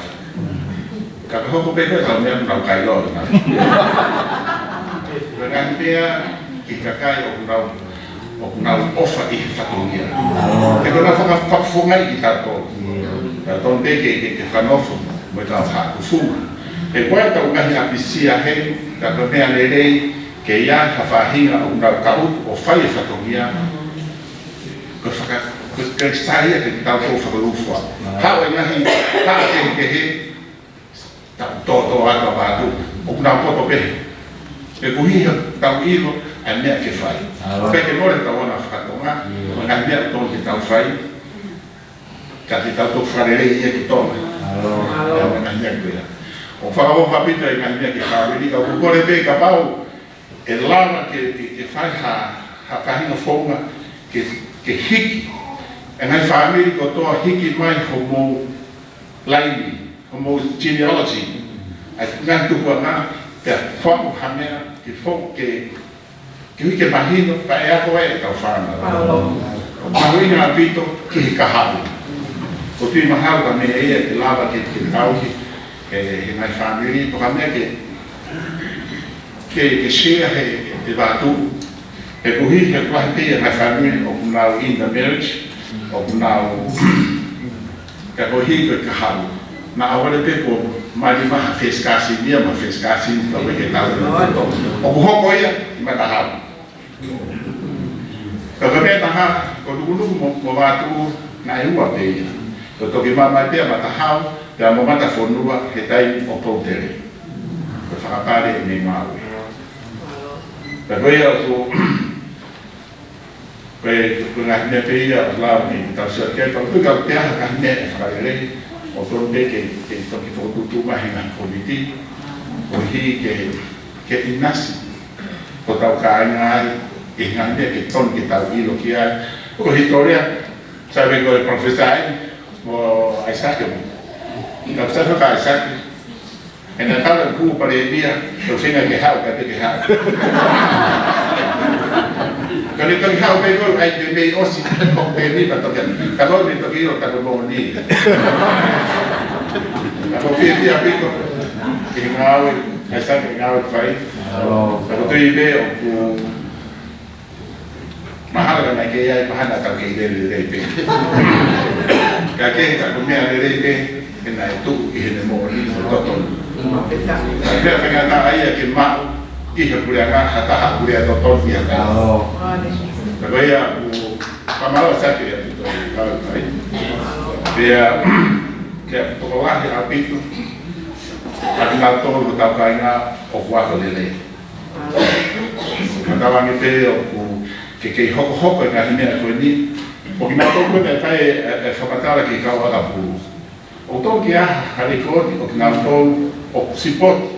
Kalau aku bego kalau dia nak kailo na. Dengan dia kita kai oknau ofa ifatunia. Itu nak fakap fungai kita tu. Kalau dia ke fanofu, mereka hak usul. Kuat tahu kan yang bisia he, kalau dia lelei ke yang hafahinga oknau kaut ofa ifatunia. Kefakap saya kita tahu fakulufa. Hal yang tak ke tak tahu atau batu. Oknau foto pe. e kuhi tau ilo a mea ke whai. Peke more tau ana whakatonga, o ngai mea tō ke tau whai, ka te tau tō wharerei ia ki tōna. O ngai mea kuia. O whakao whapita i ngai mea ke whawiri, ka kukore pe ka pau, e lana ke whai ha kahina whonga ke hiki. E ngai whamiri ko toa hiki mai ho mou laini, ho mou genealogy. Ai ngai tupua ngā, te whamu hamea, ke whong ke hike mahino, pa e ako e tau whana. O mahui ngā pito, ki he kaharu. Ko tui mahau ka mea ea te lava ke kauhi, he ngai whamiri, po ka mea ke shea he te vātu, he kuhi he kuahi pia ngai whamiri, o kunau in the marriage, o kunau ka kuhi koe kaharu. Na awale pe ko mai maha feskasi dia ma feskasi ka we tau. O hoko ia ma taha. Ka me taha ko dulu mo watu na iua pe. Ko to ki mama pe ma taha ya mo mata fonua he tai o potere. Ko fa pare ni mau. Ka we o ko ngai ne pe ia la ni ta se ke to ka pe ha ne fa le o tō te ke toki whotutu mahi ngā komiti, o hi ke inasi, ko tau ka aina ai, e ngā mea ke ton ke tau ilo ki ai. Ko historia, sabe ko e profesai, mo Aisake mo. Ka psafa ka Aisake, e nā tala kū pare e bia, o whina ke hau, ka te ke hau. Ka ne toki hau pe koi, ai te mei osi, o pe ni pa toki anu. Ka loi ni toki ilo, ka ko mo ni. Ka ko fia pito, ki ngāwe, Aisake ngāwe whai. Ka ko tui be o ku mahara ka nai ke iai, mahana ka ke i rei pe. Ka ke ka ko mea rei pe, e nai tu i hene mo ni, o totonu. Ka mea whengata aia ke mau, iha kurea ngā hataha kurea totonu i haka. Ka ko ia ku pamala sake ia tito i kawe kai. Kia tokowahi a pitu, ati ngā tōru ko tau kai ngā o kuako lele. Ka tawangi te o ku ke kei hoko e ngā himea koe ni, o ki ngā tōru koe tai e whakatara ki kau aga pūru. O tō ki aha harikoni, o ki ngā tōru o sipoti.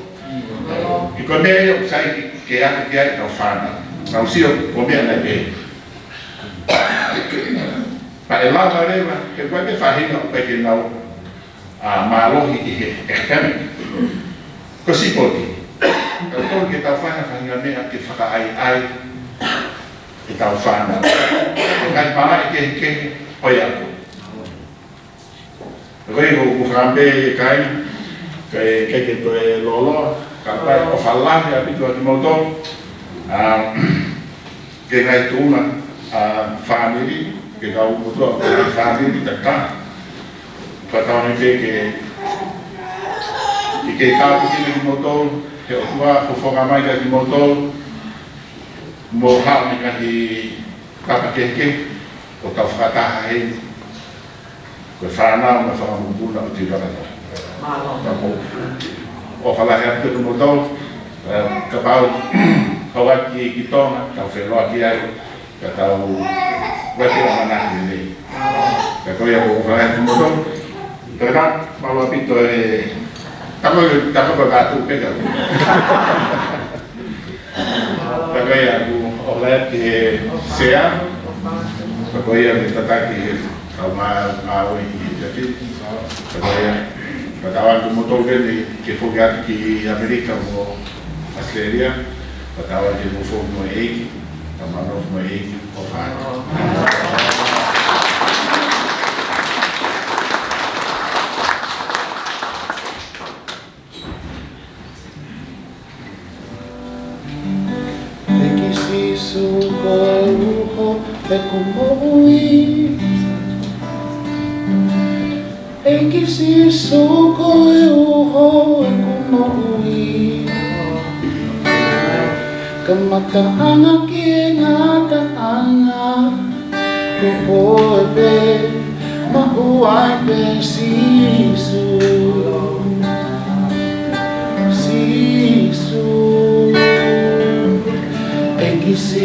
I koe mea o sai ke aka ki ai tau whāna. Nau sio ko mea nei pe. Pa e lava rewa, ke koe me whahinga o peke nau mālohi i he ekame. Ko sipoti. Ka tōru ke tau whahinga mea ke whakaai i tau whāna. O kai pāna i ke hoi ako. Rei ko whambe e kai, kei ke toe loloa, ka pai o whalahi a pitu ati moto, ke ngai tūna whamiri, ke kau mutua o whamiri ta kā. Ka taone pe ke tāpu kine ki moto, he o tua whawhonga mai ka ki moto, mo hao ni kahi tapa keke, o tau whakataha hei, ko whanau na whangamupuna o tīrana. O whalahi atu ki moto, ka pau hawaki ki tonga, tau wheroa ki ai, ka tau wete o manaki nei. Ka koe o whalahi atu moto, ka maua pito e tako gātu peka. Ka koe aku o whalaki e sea, ka koe me tataki e kau māui i Jafi. Ka koe ka tawan ku moto vene ke whoki atu ki Amerika mo Australia. Ka tawan ke mo whoki mo eiki, ka manof mo eiki o whāna. E kumoi e kisi soko e uho e kumoi kamata anga ki e ngata anga kupo e pe mahuai pe sisu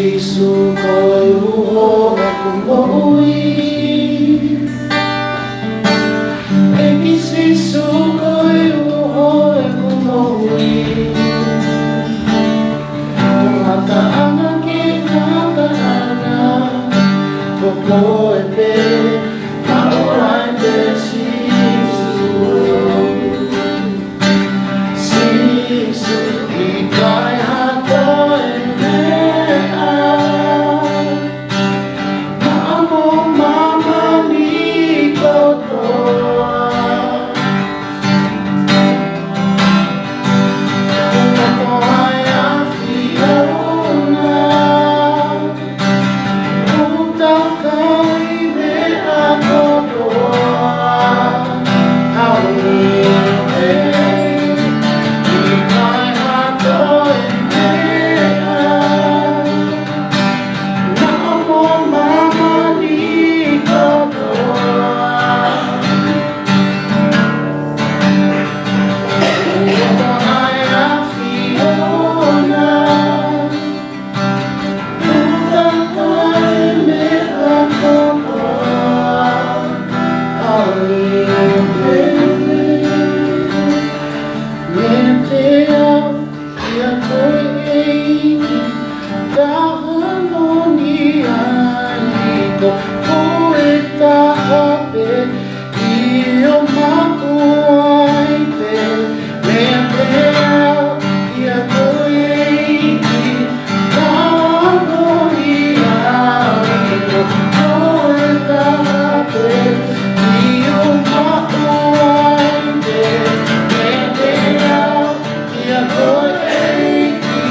sisu koe uho e kumoi. Eki sisu koe uho e kumoi. Mata anga ki ngata anga koe pe mauai pe sisu. Sisu ki kai hato e mea. Mamo mama ni kotoa. Mamo ai a Fiona. Uta kai mea kotoa. Aui e ki kai hato e mea. Mamo mama ni kotoa. Uta ai a Fiona. Uta kai mea kotoa. Aui e me te au ia koe eiki tahano ni ai ko koe tahape i o maku ai pe me te au ia koe eiki tahano ni ai ko koe tahape i o maku ai pe me te au ia koe eiki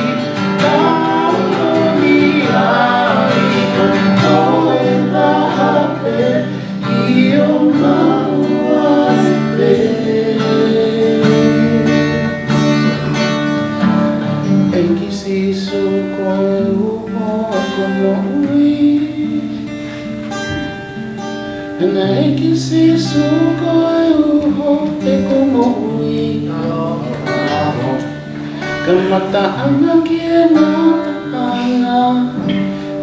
tahano ni ai ko koe tahape i o maku ai pe. Eiki sisu koe uho kono ui. Ena eiki sisu koe uho e kono ui. Ka mata anga ki e ngata anga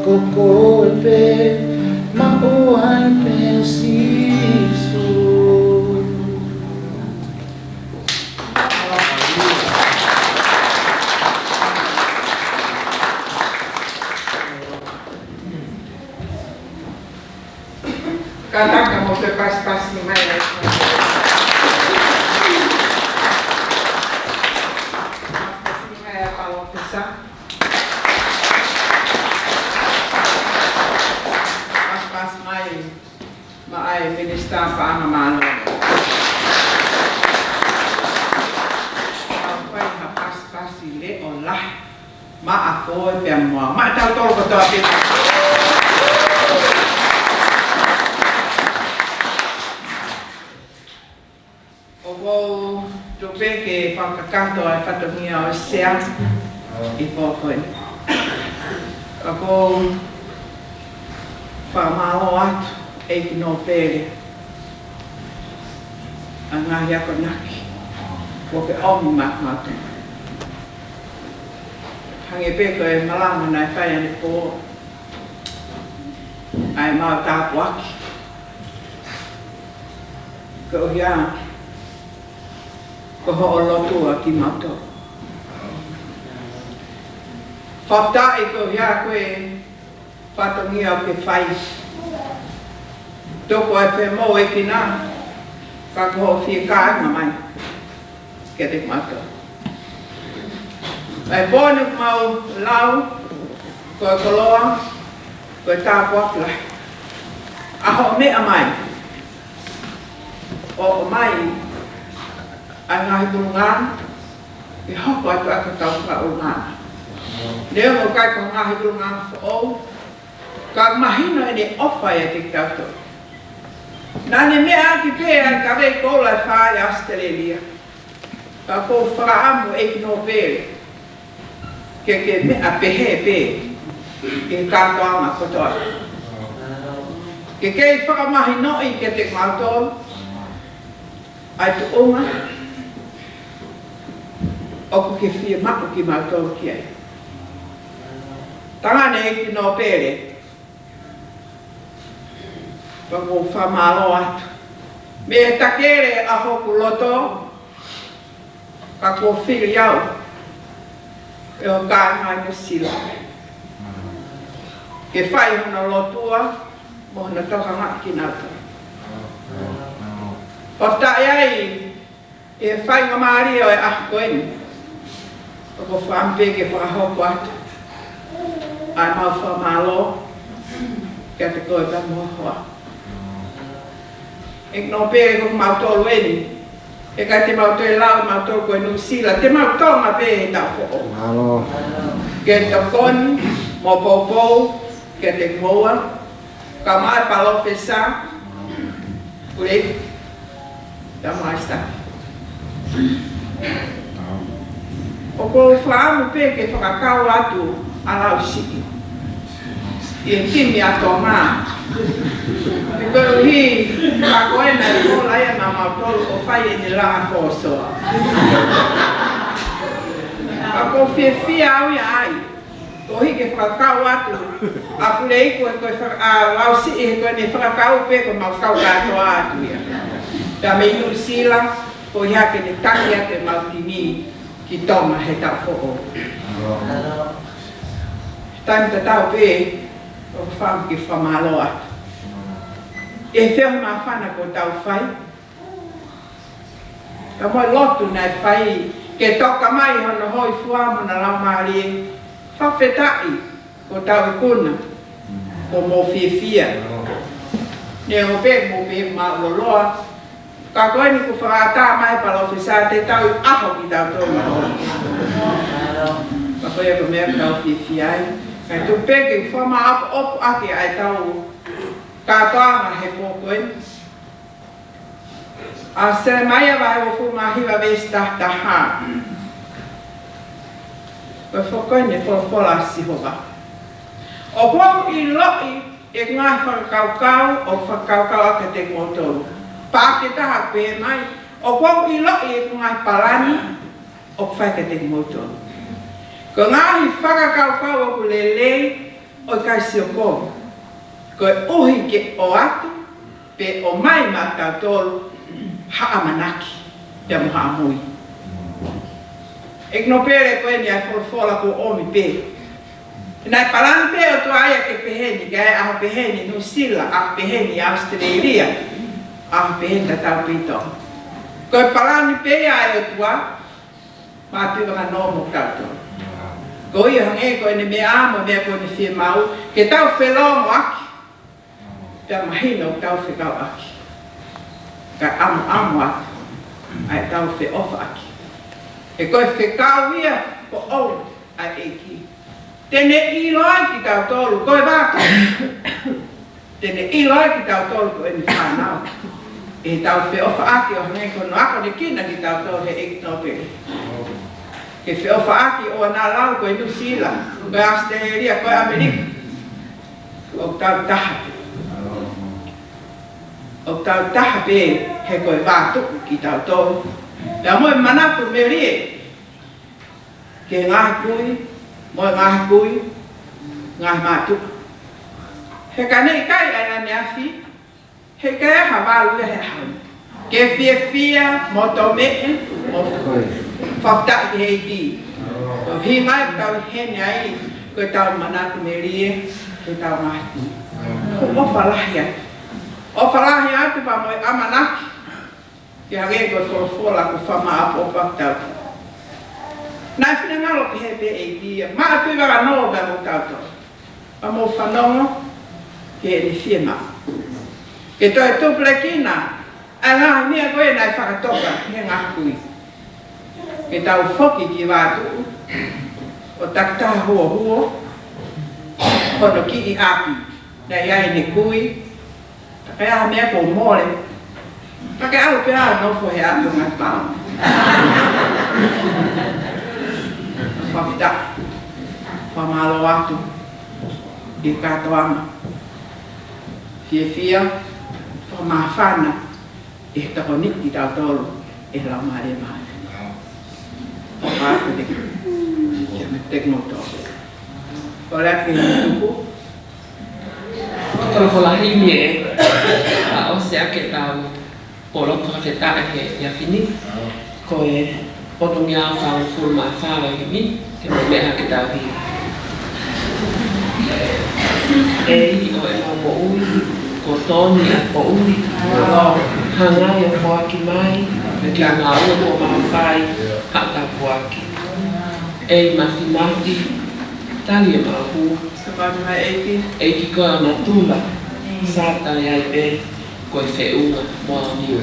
ko koe pe mauai pe sisu. Kataka mo te pas ni mai. Ni mai a palo pesa. Pas mai. Mai minister pa ana mano. Apa yang pas ile olah. Ma ako pe mo. Ma tau tol ko to pe. O to pe ke whakakato ai whatongia o sea I pōkoe. Ako whamao atu e ki no pere. A ngahi ako naki. Ko ke omi makamatu. Hange pe koe malanga nai whai ane pō. Ai mau tāpu aki. Ko hia. Ko ho o lotua ki mato. Whaftai ko hia koe whatongia o ke whai. Toko ai whe mo e ki nā. Ka ko ho whia kāinga mai. Ke te mato. Ai pōne mau lau. Koe koloa. Koe tāpu aklai. Aho mea mai. O mai. Ai ngahi bulungan. I hoko atu aka tau ka ulungan. Leo mo kai ko ngahi bulungan o. Ka mahino ene ofa e te tauto. Nane mea ki pēra ka vei kola whae Australia. Ka ko whaamu e ki no pēre. Ke mea pehe pē. Ke kātoanga kotoa. Ke kei whakamahino I ke te mautoa. Ai tu onga. Oku ke whia maku ki mātou ki ai. Tangane e ki no pere. Pako whamalo atu. Me e takere a hoku loto. Kako whiri au. E o kāngai no sila. Ke whai hona lotua. Mo hona toka ngaki ki nata. Ofta iai. E whai ngā maari o e ahko eni. Pako whampe ke whahoku atu. Ai mau whamalo. Kia te koe pa mohoa. E no pere ko mau tolu eni. E kai te mau tolu lau mau tolu koe New Zealand. Te mau tonga pe e tau fo. Alo. Ke te koni, mo poupou, ke te moa. Ka mai palo whesa. Ure. Ta mai sta. O ko whaamu pe ke whakakau atu alau siki. I kimi ato maa. E koe hi, ka koe na i kola ia na mautolu o whai e ni langa kōsoa. Ka ko whiawhia au ia ai. Ko hi ke whakakau atu. A kule i koe lau siki he koe ni whakakau pe ko mau kau katoa atu ia. Ta me New Zealand, ko hi hake ni taki a te mautini ki toma he tau fo'o. Taim ta tau pe, o wham ki whamalo atu. E whio ma whana ko tau whai. Ka moi lotu nai whai, ke toka mai hono hoi fuamu na lau maari. Whawhetai ko tau i kuna, ko mo whiawhia. Ne o pe mo pe ma loloa. Ka koe ni ku whakata mai palo whisa te tau i aho ki tau tonga hoi. Ka koe ko mea tau whiawhiai. Kai tu peke whama opu ake ai tau kātoanga he pōkoen. A sere mai awai o whuma hiwa vesta taha. Koe whokoen e whola si hoba. O pōku i loi e ngai whakakaukau o whakakaukau ake te kōtoru. Pāke taha pē mai. O pōku i loi e ngai parani o whaike te kōtoru. Ko ngahi whakakaukau o kulelei o kai sioko. Ko uhi ke o atu, pe o mai matau tolu haa manaki, te muha mui. Ek no pere koe ni ai whola ko omi pe. Nai parani pe o tu aia ke peheni, ke ai aho peheni New Zealand, aho peheni Australia, aho peheni tatau pito. Ko parani pe ai o tua, mātua ka nomo tautoru. Ko ia hange ko ni me amo me ko ni fie mau ke tau whelongo aki. Pea mahina o tau whekau aki. Ka amo aki. Ai tau whe ofa aki. E koe whekau ia ko ou ai eki. Tene ilo ai ki tau tolu, koe waka. Tene ilo ai ki tau tolu ko eni whanau. E tau whe ofa aki o hange ko no ako ni kina ki tau tolu he eki topere. Ke whiofa aki o nā lau koe New Zealand, koe Australia, koe Amerika. O tau taha pe. O tau taha pe he koe wātuku ki tau tōru. Pea moe manatu me rie. Ke ngahi kui, moe ngahi kui, ngahi mātuku. He ka nei kai aina ne awhi, he ka eha wālu e he hau. Ke whiawhia, mo tō mehe, mo whaftai he ki. Hi mai tau hene ai, koe tau manatu me rie, koe tau ngahi. O whalahi atu. O whalahi atu pa moe amanaki. Ki hage koe wholofola ko whama apo o whaktau. Nai whina ngalo ki he pe e ki. Maa tui waka noa bea mo tauto. Pa mo whanongo, ki he ni whiema. Ke toi tupule kina, a ngahi mea koe nai whakatoka, he ngahi kui. Ke tau whoki ki wātu, o taktaha hua hua, hono ki I api, na iai ni kui, take aha mea ko mole, take au pe aha nofo he atu ngai pāu. Whawhita, whamalo atu, I katoanga, whiawhia, whamawhana, e tako niki tau tolu, e lau maare maare. O whātu te me teknotoa. Oleh itu, kalau folahi ni, osya kita polok kita ya fini, koi potongnya fang full masa ini, kita kita di. Emang mau koton ya mau hanga yang buat kimai, kita ngau mau makai hak tak buat. Mati tali mau. Sebab Eki ko na tula sata ya be ko fe uma mo ni.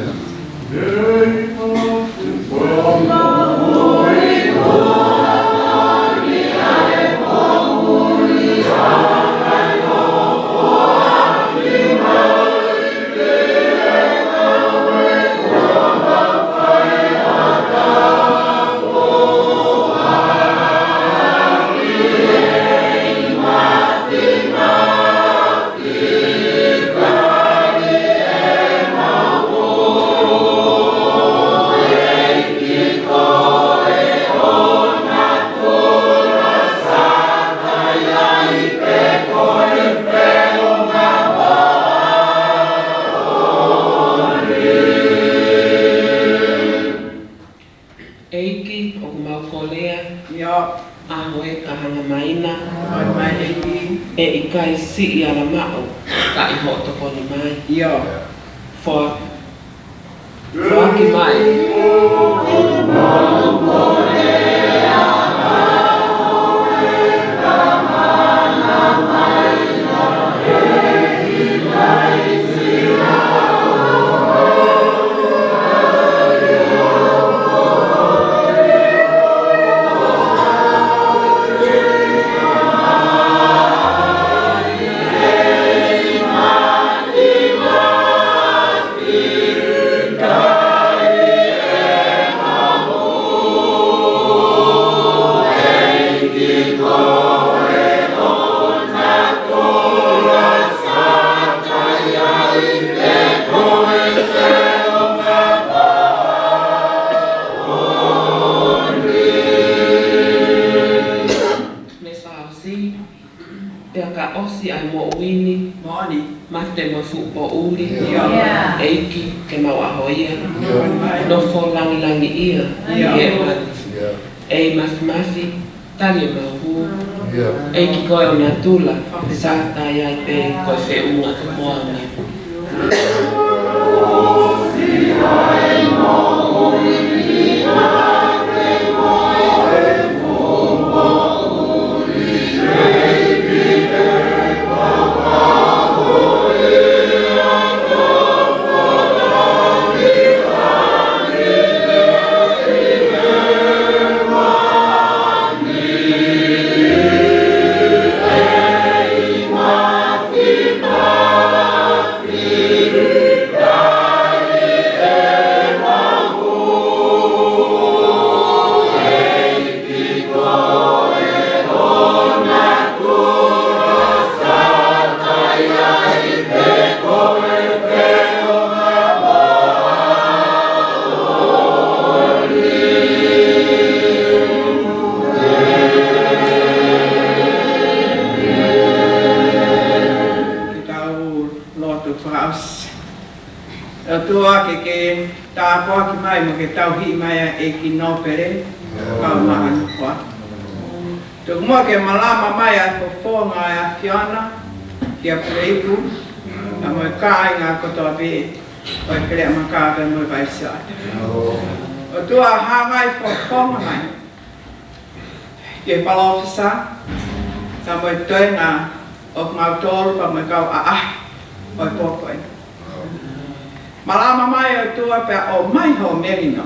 Ikai si ya lamau tak ihok toko ni mai. Iya. For ki mai. Eiki ke mau ahoia no fo langi ia masi tali mau eiki ko ona tula sa ta ya pe ko fe unga mo ni tau hi mai e ki no pere ka ma ko to mo ke malama mai a fo nga a fiona ki a preiku a mo ka nga ko to be o kre ma ka be mo vai sa o tu a ha mai fo mai ke palo fisa sa mo to nga o ma tol pa mo ka o to ko malama mai o tua pe o mai ho merino.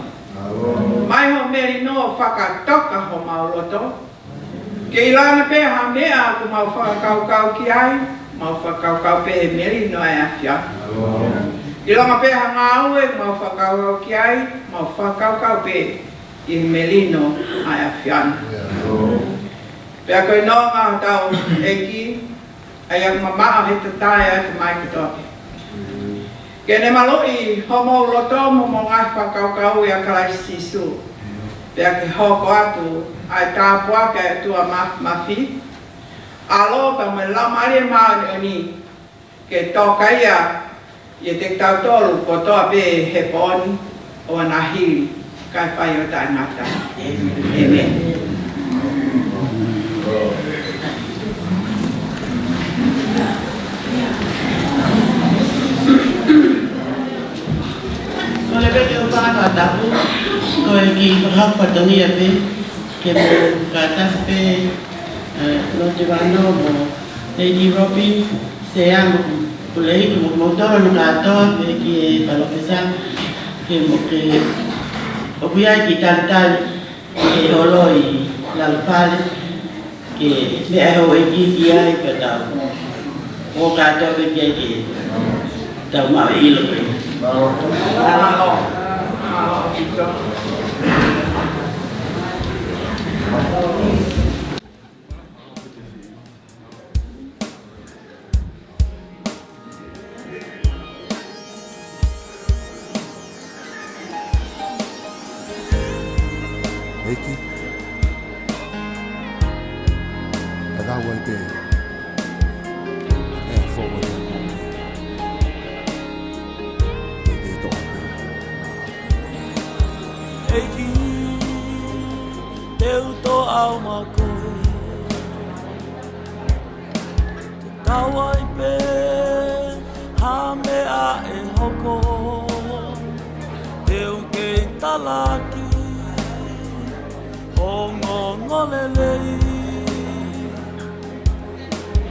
Mai ho merino whakatoka ho mauloto. Ke ilana pe ha mea ku mau whakakau ki ai, mau whakakau pe merino ai afia. Ilana pe ha ngau e mau whakakau ki ai, mau whakakau pe i merino ai afia. Pe a koe no ngā tau eki, ai ang mamaa he tatai ai te mai kitoki. Kene maloi homo loto mo ngai whakaukau i a kalai sisu. Pea ke hoko atu ai tāpua ke tua mafi. alo pa me la mari ma ni ke to kaia ye te tau tolu po to be he poni o na hiri kai pai o ta ngata amen. Kalau kita ubah kata aku, kau ini berhak pada ni apa? Kita kata apa? Notibano mo, Lady Robin, saya boleh motor nukata, bagi kalau kita ke obiai kita ke holoi lalpal ke beho egi dia pada o kata bagi tahu mau ilu. Eki Agawa Ite and forward Eki teu to au makoe Te tawa I pe ha mea e hoko Teu ke talaki O ngolelei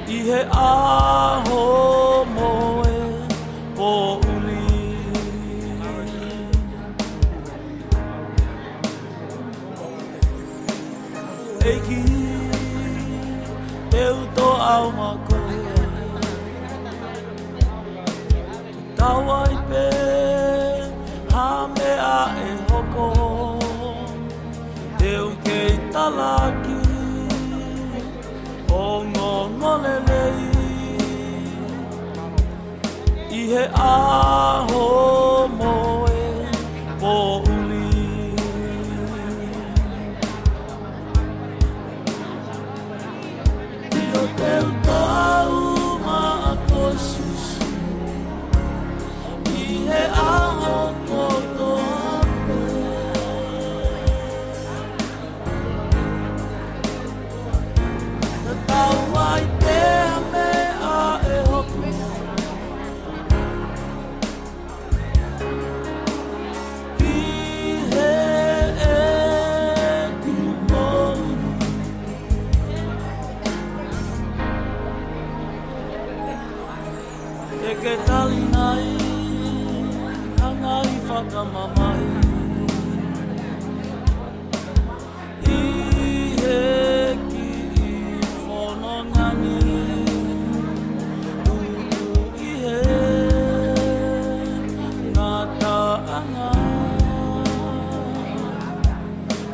I he aho moe po uli Eki teu to au makoe Te tawa I pe ha mea e hoko Teu ke talaki O ngolelei I he aho moe po uli Io teu tau ma ako susu I he aho koto Tawai te mea e hoku Ki he e kumoru E ke tali nai Hanga I whakamamai I he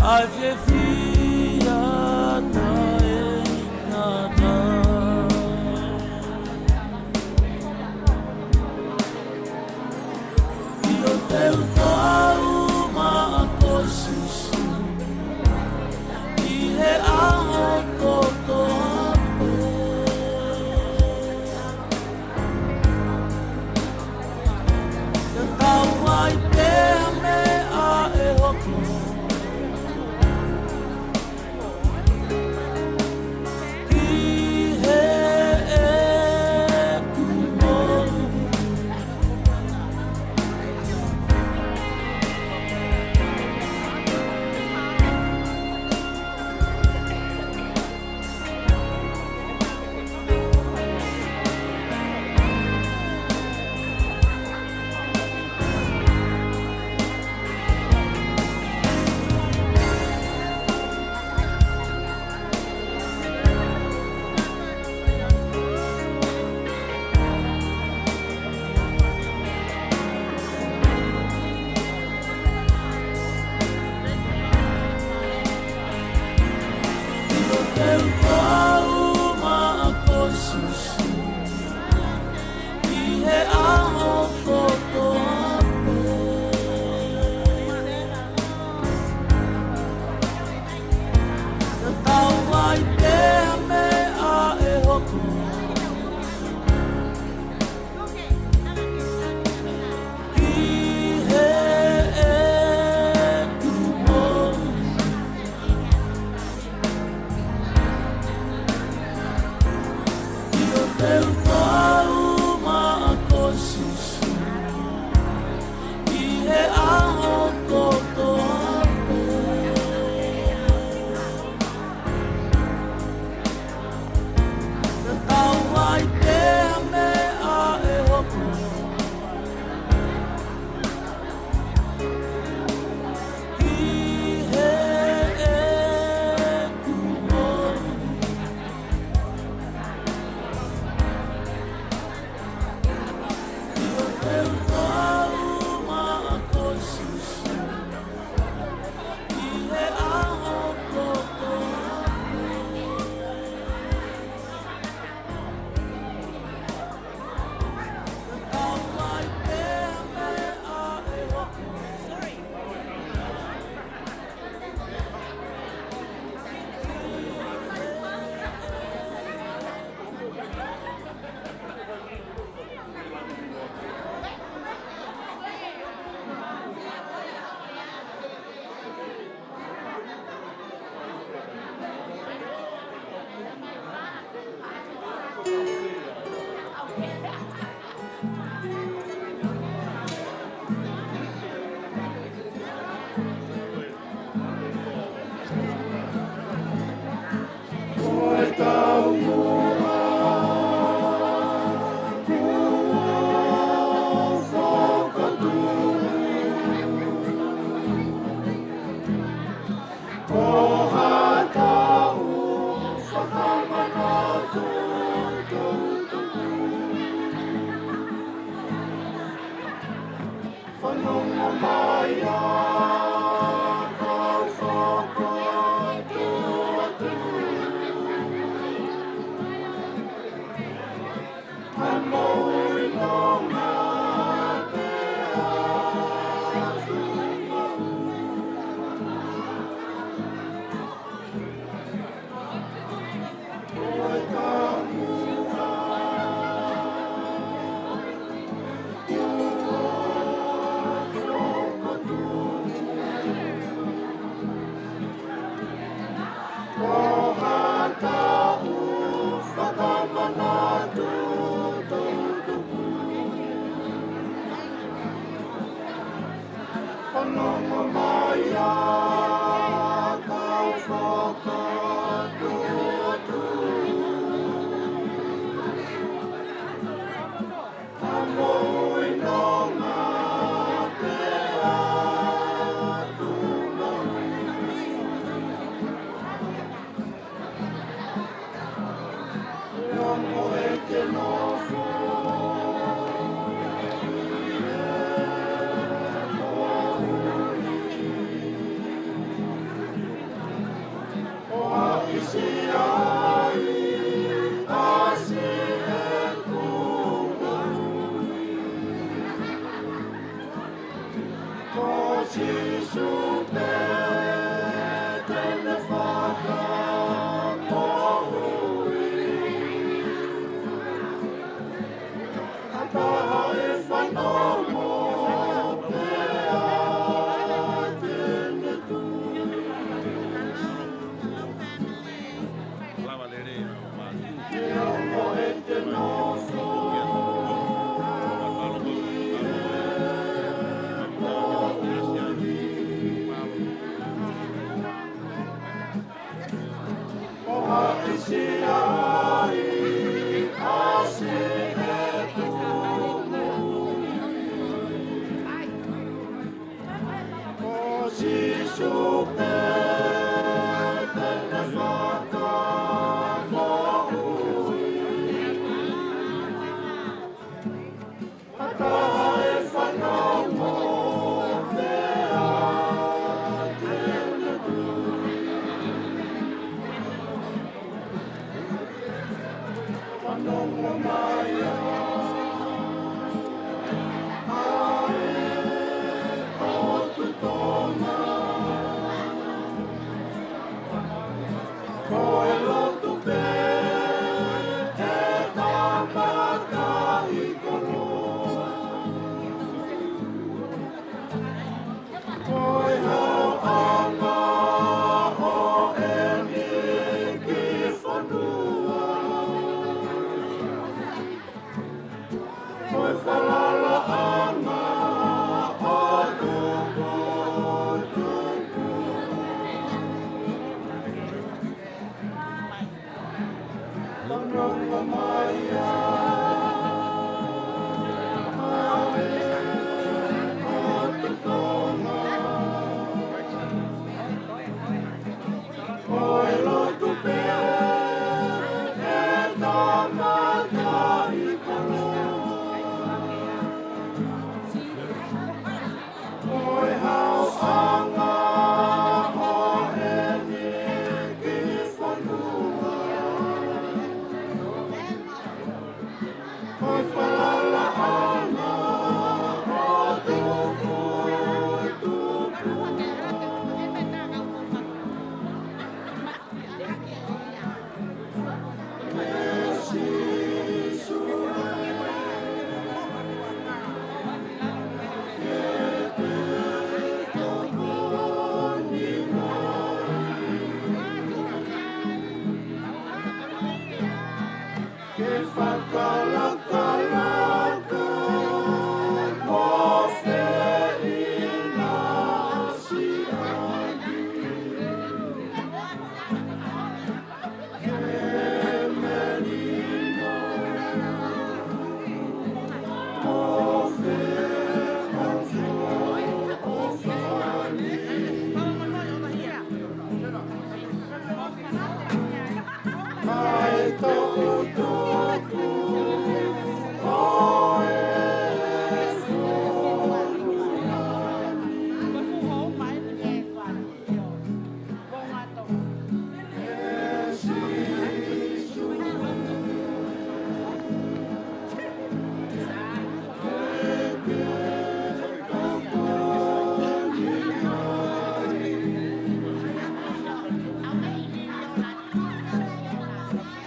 Ai fia tae nada Io teu toa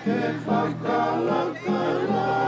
Ke whakalakala